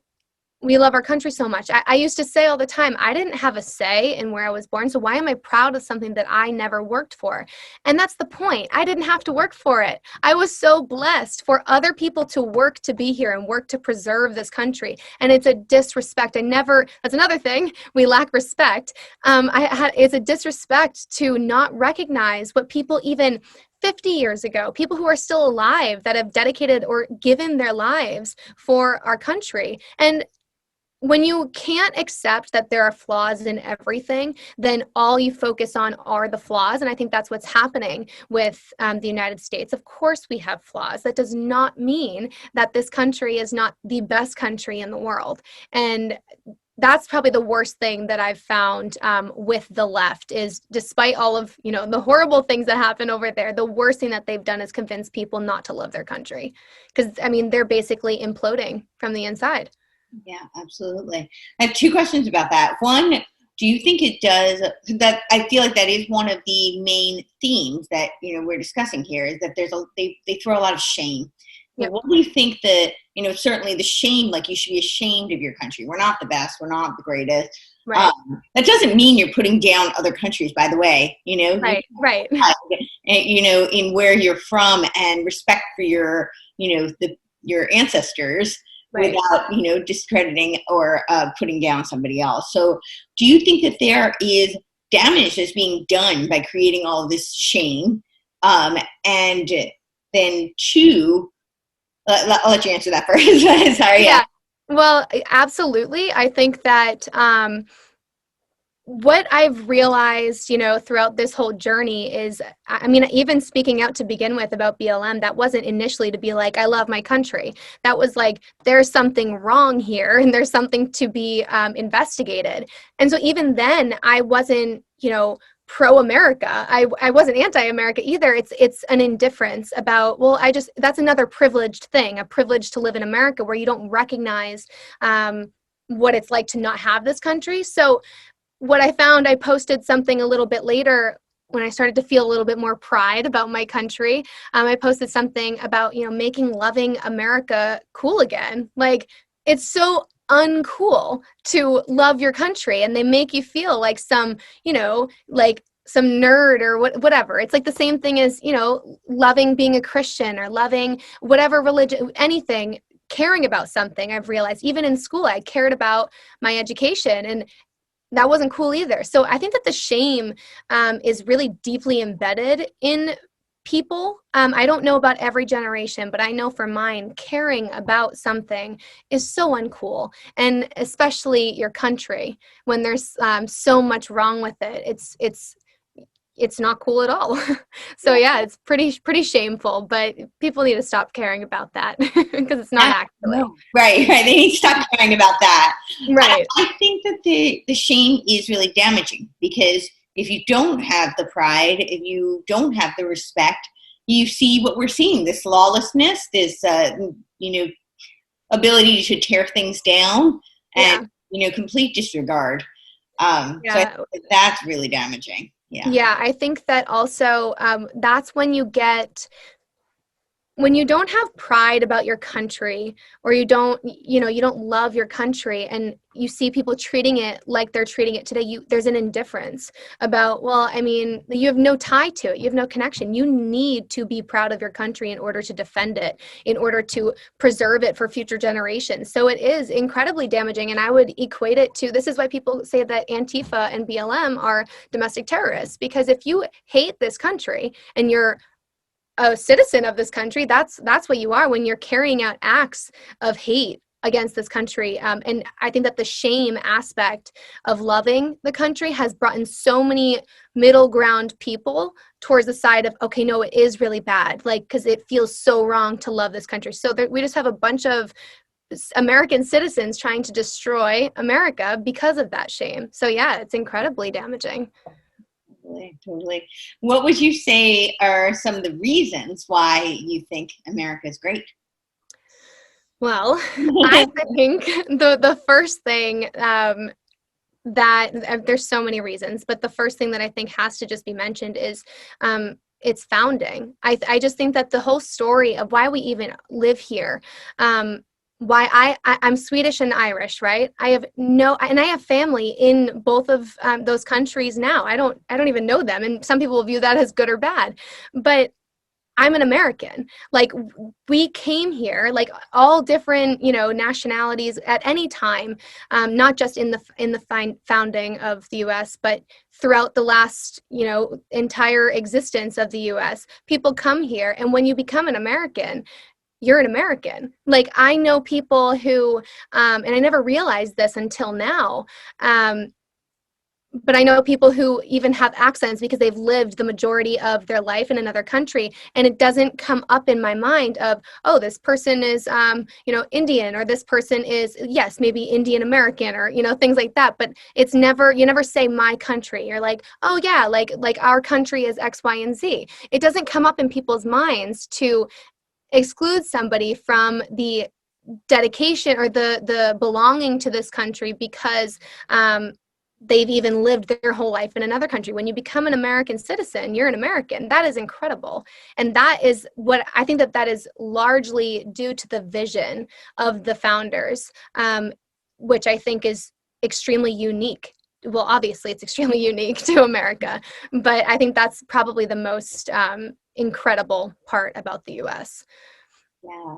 we love our country so much. I used to say all the time, I didn't have a say in where I was born, so why am I proud of something that I never worked for? And that's the point. I didn't have to work for it. I was so blessed for other people to work to be here and work to preserve this country. And it's a disrespect. That's another thing, we lack respect. It's a disrespect to not recognize what people even 50 years ago, people who are still alive that have dedicated or given their lives for our country. And when you can't accept that there are flaws in everything, then all you focus on are the flaws. And I think that's what's happening with the United States. Of course, we have flaws. That does not mean that this country is not the best country in the world. And that's probably the worst thing that I've found with the left, is despite all of, the horrible things that happen over there, the worst thing that they've done is convince people not to love their country. Because, they're basically imploding from the inside. Yeah, absolutely. I have two questions about that. One, do you think it does, that I feel like that is one of the main themes that, we're discussing here, is that they throw a lot of shame. Yep. What do you think that certainly the shame, like you should be ashamed of your country. We're not the best. We're not the greatest. Right. That doesn't mean you're putting down other countries, by the way, Right. In where you're from, and respect for your, your ancestors, Right. without, discrediting or putting down somebody else. So do you think that there is damage that's being done by creating all of this shame? And then two, I'll let you answer that first. Sorry. Yeah. Well, absolutely. I think that what I've realized, throughout this whole journey is, I mean, even speaking out to begin with about BLM, that wasn't initially to be like, I love my country. That was like, there's something wrong here and there's something to be investigated. And so even then I wasn't, pro-America. I wasn't anti-America either. It's an indifference about, well, that's another privileged thing, a privilege to live in America where you don't recognize what it's like to not have this country. So what I found, I posted something a little bit later when I started to feel a little bit more pride about my country. I posted something about, making loving America cool again. Like, it's so uncool to love your country, and they make you feel like some, like some nerd or whatever. It's like the same thing as, loving being a Christian or loving whatever religion, anything, caring about something. I've realized even in school, I cared about my education, and that wasn't cool either. So I think that the shame is really deeply embedded in people. I don't know about every generation, but I know for mine, caring about something is so uncool, and especially your country when there's so much wrong with it. It's not cool at all. So yeah, it's pretty shameful, but people need to stop caring about that because it's not actually. No. Right. They need to stop caring about that. Right. I think that the shame is really damaging, because if you don't have the pride, if you don't have the respect, you see what we're seeing, this lawlessness, this, ability to tear things down, and, complete disregard. So I think that's really damaging. Yeah, I think that also that's when when you don't have pride about your country, or you don't love your country, and you see people treating it like they're treating it today, there's an indifference about, well, I mean, you have no tie to it. You have no connection. You need to be proud of your country in order to defend it, in order to preserve it for future generations. So it is incredibly damaging. And I would equate it to, this is why people say that Antifa and BLM are domestic terrorists, because if you hate this country and you're a citizen of this country, that's what you are when you're carrying out acts of hate against this country. And I think that the shame aspect of loving the country has brought in so many middle ground people towards the side of, okay, no, it is really bad, like, because it feels so wrong to love this country. So we just have a bunch of American citizens trying to destroy America because of that shame. So yeah, it's incredibly damaging. Totally. What would you say are some of the reasons why you think America is great? Well, I think the first thing that there's so many reasons, but the first thing that I think has to just be mentioned is its founding. I just think that the whole story of why we even live here, why I'm Swedish and Irish, right? I have family in both of those countries now. I don't even know them, and some people will view that as good or bad, but I'm an American. Like, we came here, like all different, nationalities at any time, not just in the founding of the U.S., but throughout the last, entire existence of the U.S. People come here, and when you become an American, you're an American. Like, I know people who, and I never realized this until now, but I know people who even have accents because they've lived the majority of their life in another country, and it doesn't come up in my mind of, oh, this person is, Indian, or this person is, yes, maybe Indian American, or, things like that. But it's never, you never say my country. You're like, oh yeah, like our country is X, Y, and Z. It doesn't come up in people's minds to exclude somebody from the dedication or the belonging to this country because they've even lived their whole life in another country. When you become an American citizen, you're an American. That is incredible. And that is what I think that is largely due to the vision of the founders, which I think is extremely unique. Well, obviously it's extremely unique to America, but I think that's probably the most incredible part about the US. Yeah.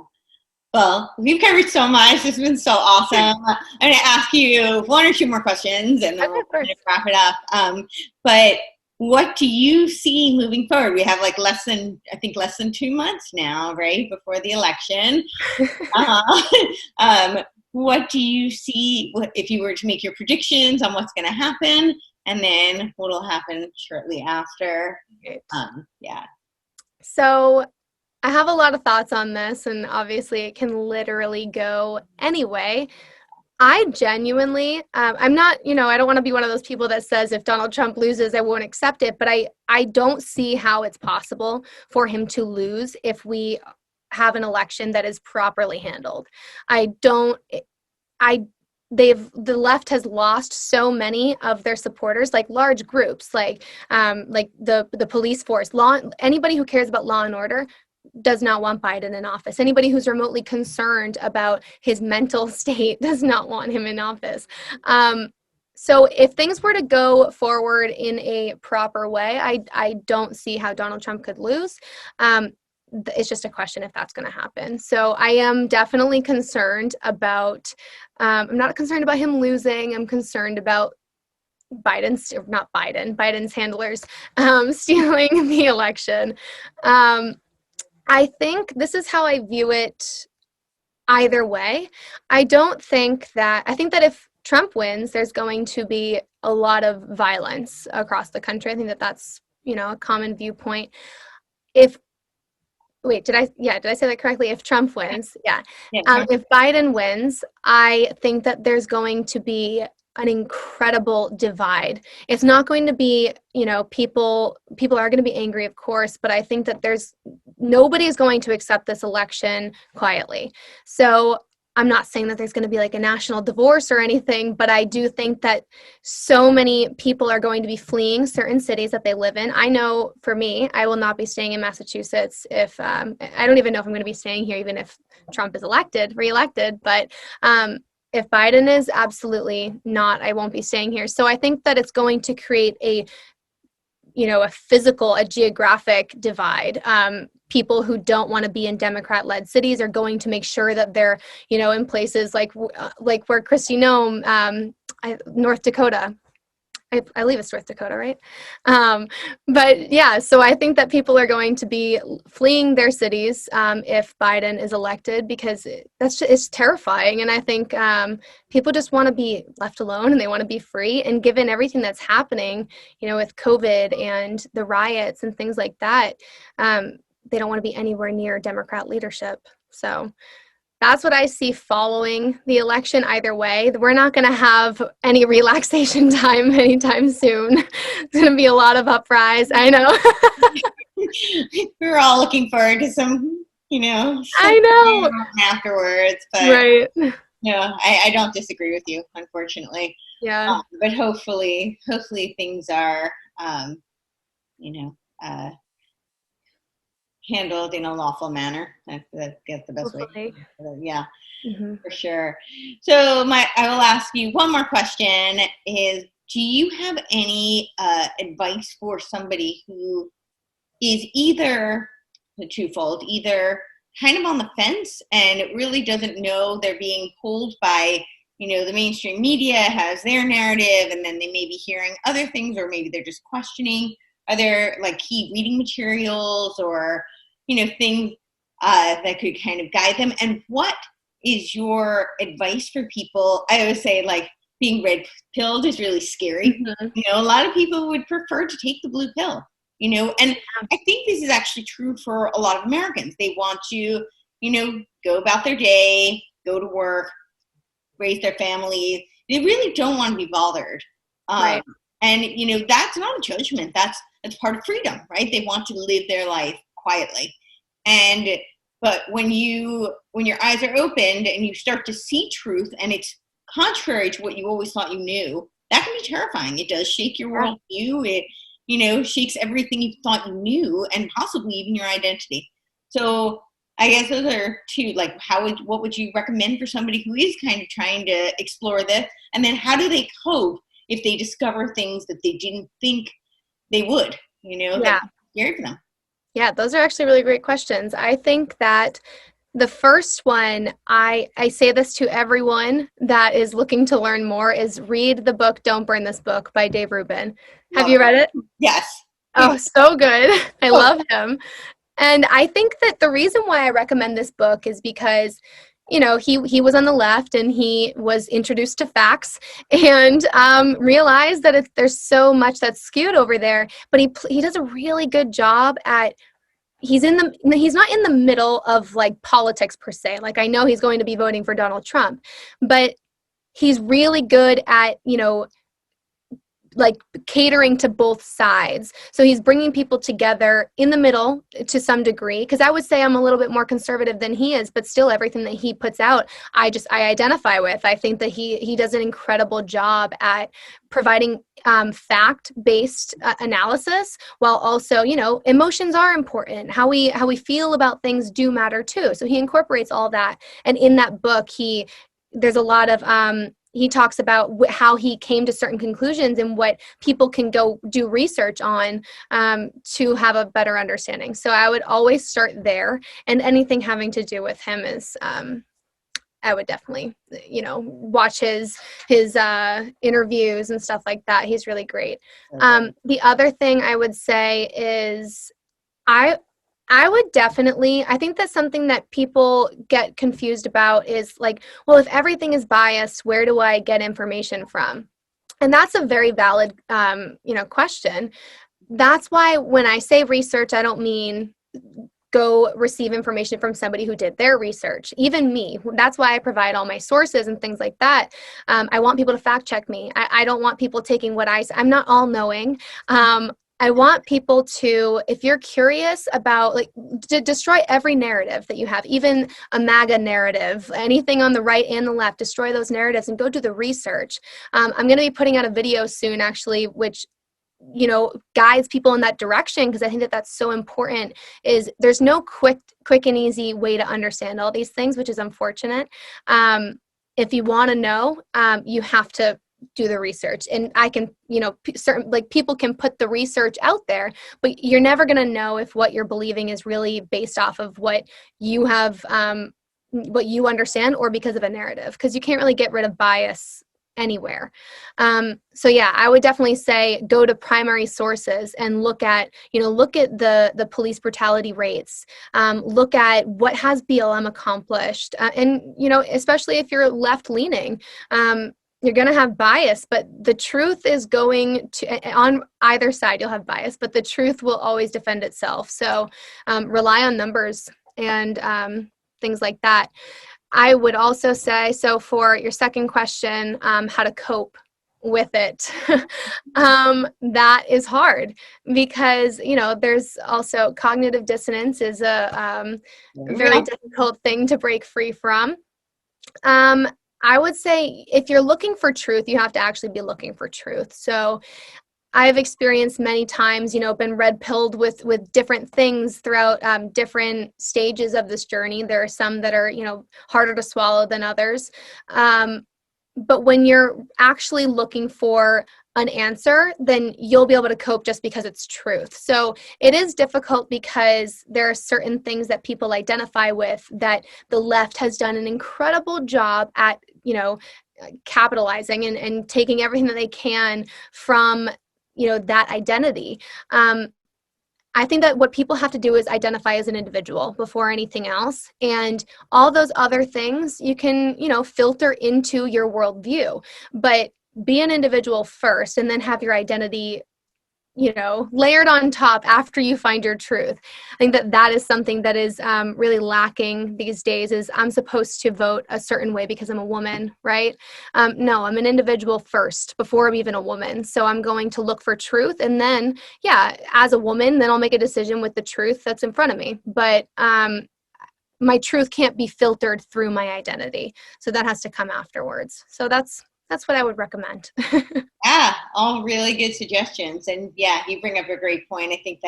Well, we've covered so much. It's been so awesome. I'm going to ask you one or two more questions, and then we'll kind of wrap it up. But what do you see moving forward? We have like less than 2 months now, right, before the election. What do you see if you were to make your predictions on what's going to happen, and then what will happen shortly after? Yeah. So I have a lot of thoughts on this, and obviously it can literally go anyway. I genuinely, I'm not, I don't want to be one of those people that says if Donald Trump loses, I won't accept it, but I don't see how it's possible for him to lose if we have an election that is properly handled. The left has lost so many of their supporters, like large groups, like the police force, anybody who cares about law and order does not want Biden in office. Anybody who's remotely concerned about his mental state does not want him in office. So if things were to go forward in a proper way, I don't see how Donald Trump could lose. It's just a question if that's going to happen. So I am definitely concerned about, I'm not concerned about him losing. I'm concerned about Biden's handlers stealing the election. I think this is how I view it either way. I think that if Trump wins, there's going to be a lot of violence across the country. I think that that's, a common viewpoint. Did I say that correctly? If Trump wins, yeah. If Biden wins, I think that there's going to be an incredible divide. It's not going to be, people are going to be angry, of course, but I think that nobody is going to accept this election quietly. So I'm not saying that there's going to be like a national divorce or anything, but I do think that so many people are going to be fleeing certain cities that they live in. I know for me, I will not be staying in Massachusetts if, I don't even know if I'm going to be staying here, even if Trump is reelected, but if Biden is, absolutely not, I won't be staying here. So I think that it's going to create a geographic divide. People who don't want to be in Democrat-led cities are going to make sure that they're, in places like where Kristi Noem, North Dakota. I believe it's North Dakota, right? But yeah, so I think that people are going to be fleeing their cities if Biden is elected, because it's terrifying. And I think people just want to be left alone and they want to be free. And given everything that's happening, with COVID and the riots and things like that, they don't want to be anywhere near Democrat leadership. So that's what I see following the election either way. We're not going to have any relaxation time anytime soon. It's going to be a lot of uprise. I know. We're all looking forward to some, I know. afterwards. But, right. I don't disagree with you, unfortunately. Yeah. But hopefully things are, handled in a lawful manner. That's the best way. Yeah, for sure. So I will ask you one more question is, do you have any advice for somebody who is either kind of on the fence and really doesn't know they're being pulled by, the mainstream media has their narrative, and then they may be hearing other things, or maybe they're just questioning, are there like key reading materials or things that could kind of guide them? And what is your advice for people? I always say, like, being red-pilled is really scary. Mm-hmm. A lot of people would prefer to take the blue pill, and I think this is actually true for a lot of Americans. They want to, go about their day, go to work, raise their families. They really don't want to be bothered. Right. And, that's not a judgment. That's part of freedom, right? They want to live their life quietly. But when your eyes are opened and you start to see truth and it's contrary to what you always thought you knew, that can be terrifying. It does shake your Yeah. worldview. It, you know, shakes everything you thought you knew, and possibly even your identity. So I guess those are two, like, what would you recommend for somebody who is kind of trying to explore this? And then how do they cope if they discover things that they didn't think they would, you know, Yeah. that's scary for them? Yeah, those are actually really great questions. I think that the first one, I say this to everyone that is looking to learn more, is read the book Don't Burn This Book by Dave Rubin. Have Love you it. read it? Yes. Oh, so good. I Oh, love him. And I think that the reason why I recommend this book is because, you know, he was on the left and he was introduced to facts and realized that there's so much that's skewed over there. But he does a really good job at, he's not in the middle of like politics per se. Like, I know he's going to be voting for Donald Trump, but he's really good at, you know, like catering to both sides. So he's bringing people together in the middle to some degree, because I would say I'm a little bit more conservative than he is, but still everything that he puts out, I identify with. I think that he does an incredible job at providing fact-based analysis, while also, you know, emotions are important. How we feel about things do matter too. So he incorporates all that. And in that book, there's a lot of he talks about how he came to certain conclusions and what people can go do research on to have a better understanding. So I would always start there, and anything having to do with him is I would definitely, you know, watch his interviews and stuff like that. He's really great. The other thing I would say is I would definitely, I think that's something that people get confused about is like, well, if everything is biased, where do I get information from? And that's a very valid, you know, question. That's why when I say research, I don't mean go receive information from somebody who did their research. Even me, that's why I provide all my sources and things like that. I want people to fact check me. I don't want people taking what I'm not all knowing. I want people to, if you're curious about, like, to destroy every narrative that you have, even a MAGA narrative, anything on the right and the left, destroy those narratives and go do the research. I'm going to be putting out a video soon, actually, which, you know, guides people in that direction, because I think that that's so important. Is there's no quick and easy way to understand all these things, which is unfortunate. If you want to know, you have to do the research. And I can, you know, certain, like, people can put the research out there, but you're never going to know if what you're believing is really based off of what you have, what you understand, or because of a narrative, because you can't really get rid of bias anywhere. So yeah, I would definitely say go to primary sources and look at the police brutality rates, look at what has BLM accomplished, and, you know, especially if you're left leaning, you're going to have bias, but the truth is going to, on either side, you'll have bias, but the truth will always defend itself. So rely on numbers and things like that. I would also say, so for your second question, how to cope with it, that is hard, because, you know, there's also cognitive dissonance is a very difficult thing to break free from. I would say if you're looking for truth, you have to actually be looking for truth. So I've experienced many times, you know, been red pilled with different things throughout different stages of this journey. There are some that are, you know, harder to swallow than others. But when you're actually looking for an answer, then you'll be able to cope just because it's truth. So it is difficult because there are certain things that people identify with that the left has done an incredible job at, you know, capitalizing and taking everything that they can from, you know, that identity. I think that what people have to do is identify as an individual before anything else. And all those other things you can, you know, filter into your worldview. But be an individual first, and then have your identity, you know, layered on top after you find your truth. I think that that is something that is really lacking these days, is I'm supposed to vote a certain way because I'm a woman, right? No, I'm an individual first before I'm even a woman. So I'm going to look for truth. And then, yeah, as a woman, then I'll make a decision with the truth that's in front of me. But my truth can't be filtered through my identity. So that has to come afterwards. So that's that's what I would recommend. Yeah, all really good suggestions. And yeah, you bring up a great point. I think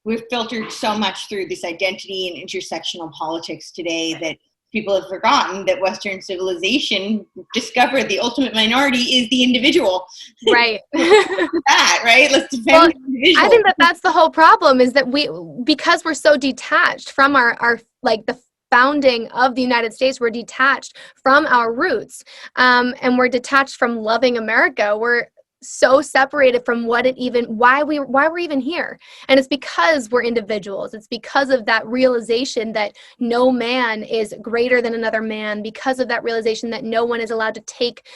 we've filtered so much through this identity and intersectional politics today that people have forgotten that Western civilization discovered the ultimate minority is the individual. Right. Right? Let's defend the individual. I think that's the whole problem, is that because we're so detached from our like the founding of the United States, we're detached from our roots, and we're detached from loving America. We're so separated from why we're even here. And it's because we're individuals. It's because of that realization that no man is greater than another man, because of that realization that no one is allowed to take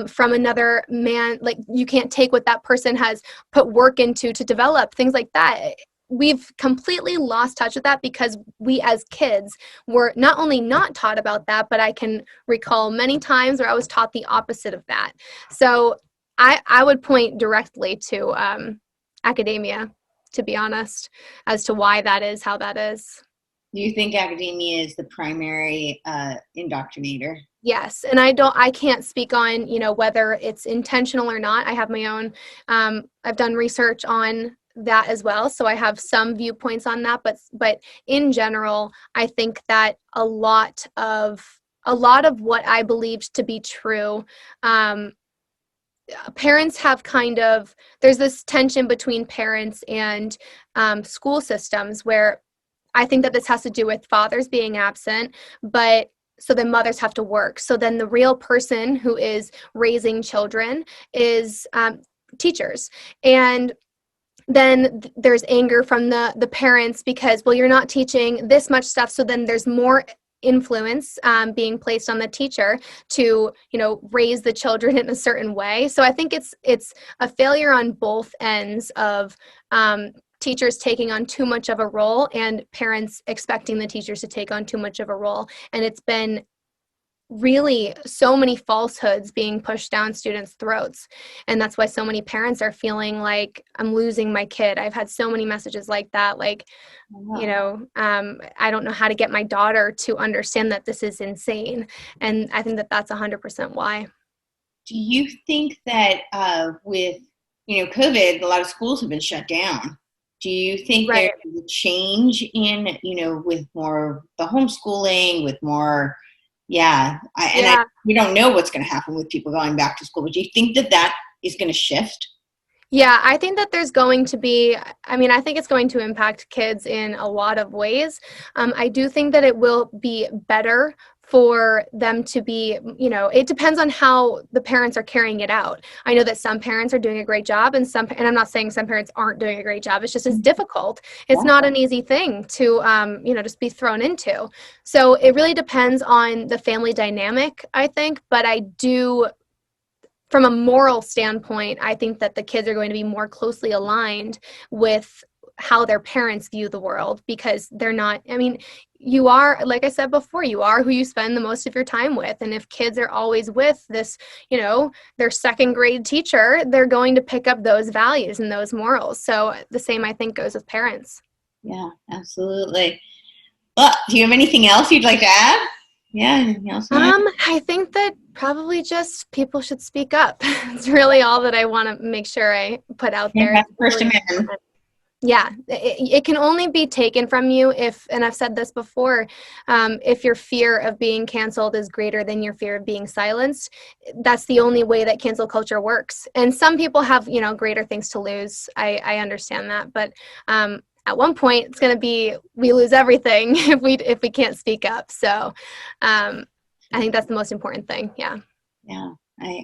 from another man. Like, you can't take what that person has put work into to develop, things like that. We've completely lost touch with that because we as kids were not only not taught about that, but I can recall many times where I was taught the opposite of that. So I would point directly to academia, to be honest, as to why that is how that is. Do you think academia is the primary indoctrinator? Yes, and I can't speak on, whether it's intentional or not. I have my own, I've done research on that as well, so I have some viewpoints on that, but in general, I think that a lot of what I believed to be true, parents have there's this tension between parents and school systems, where I think that this has to do with fathers being absent, but so then mothers have to work. So then the real person who is raising children is teachers. And then there's anger from the parents because, well, you're not teaching this much stuff. So then there's more influence being placed on the teacher to raise the children in a certain way. So I think it's a failure on both ends of teachers taking on too much of a role and parents expecting the teachers to take on too much of a role. And it's been really so many falsehoods being pushed down students' throats. And that's why so many parents are feeling like, I'm losing my kid. I've had so many messages like that, like, I don't know how to get my daughter to understand that this is insane. And I think that that's 100% why. Do you think that with, COVID, a lot of schools have been shut down? Do you think Right. there's a change in, with more the homeschooling, with more, we don't know what's going to happen with people going back to school, but do you think that is going to shift? Yeah, I think that there's going to be, I think it's going to impact kids in a lot of ways. I do think that it will be better for them to be, it depends on how the parents are carrying it out. I know that some parents are doing a great job and I'm not saying some parents aren't doing a great job. It's just as difficult. It's not an easy thing to, just be thrown into. So it really depends on the family dynamic, I think. But I do, from a moral standpoint, I think that the kids are going to be more closely aligned with how their parents view the world, because they're not, you are, like I said before, you are who you spend the most of your time with. And if kids are always with this, their second grade teacher, they're going to pick up those values and those morals. So the same, I think, goes with parents. Yeah, absolutely. Well, do you have anything else you'd like to add? Yeah, anything else? I think that probably just people should speak up. It's really all that I want to make sure I put out there. First Amendment. Yeah, it can only be taken from you and I've said this before, if your fear of being canceled is greater than your fear of being silenced, that's the only way that cancel culture works. And some people have, greater things to lose. I understand that. But at one point, it's going to be, we lose everything if we can't speak up. So I think that's the most important thing. Yeah. Yeah.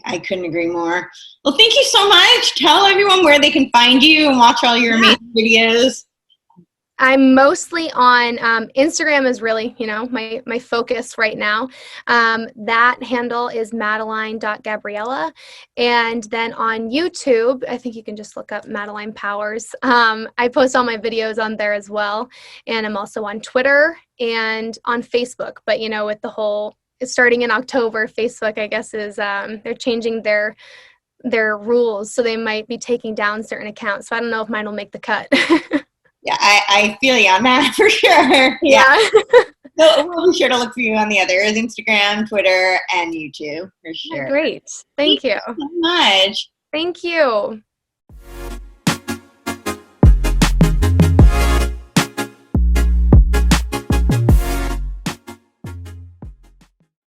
I couldn't agree more. Well, thank you so much. Tell everyone where they can find you and watch all your amazing videos. I'm mostly on Instagram is really, my focus right now. That handle is madeline.gabriella. And then on YouTube, I think you can just look up Madeline Powers. I post all my videos on there as well. And I'm also on Twitter and on Facebook. But, with the whole, starting in October, Facebook, I guess, is they're changing their rules. So they might be taking down certain accounts. So I don't know if mine will make the cut. Yeah, I feel you on that for sure. Yeah. So we'll be sure to look for you on the others, Instagram, Twitter, and YouTube for sure. Great. Thank you so much. Thank you.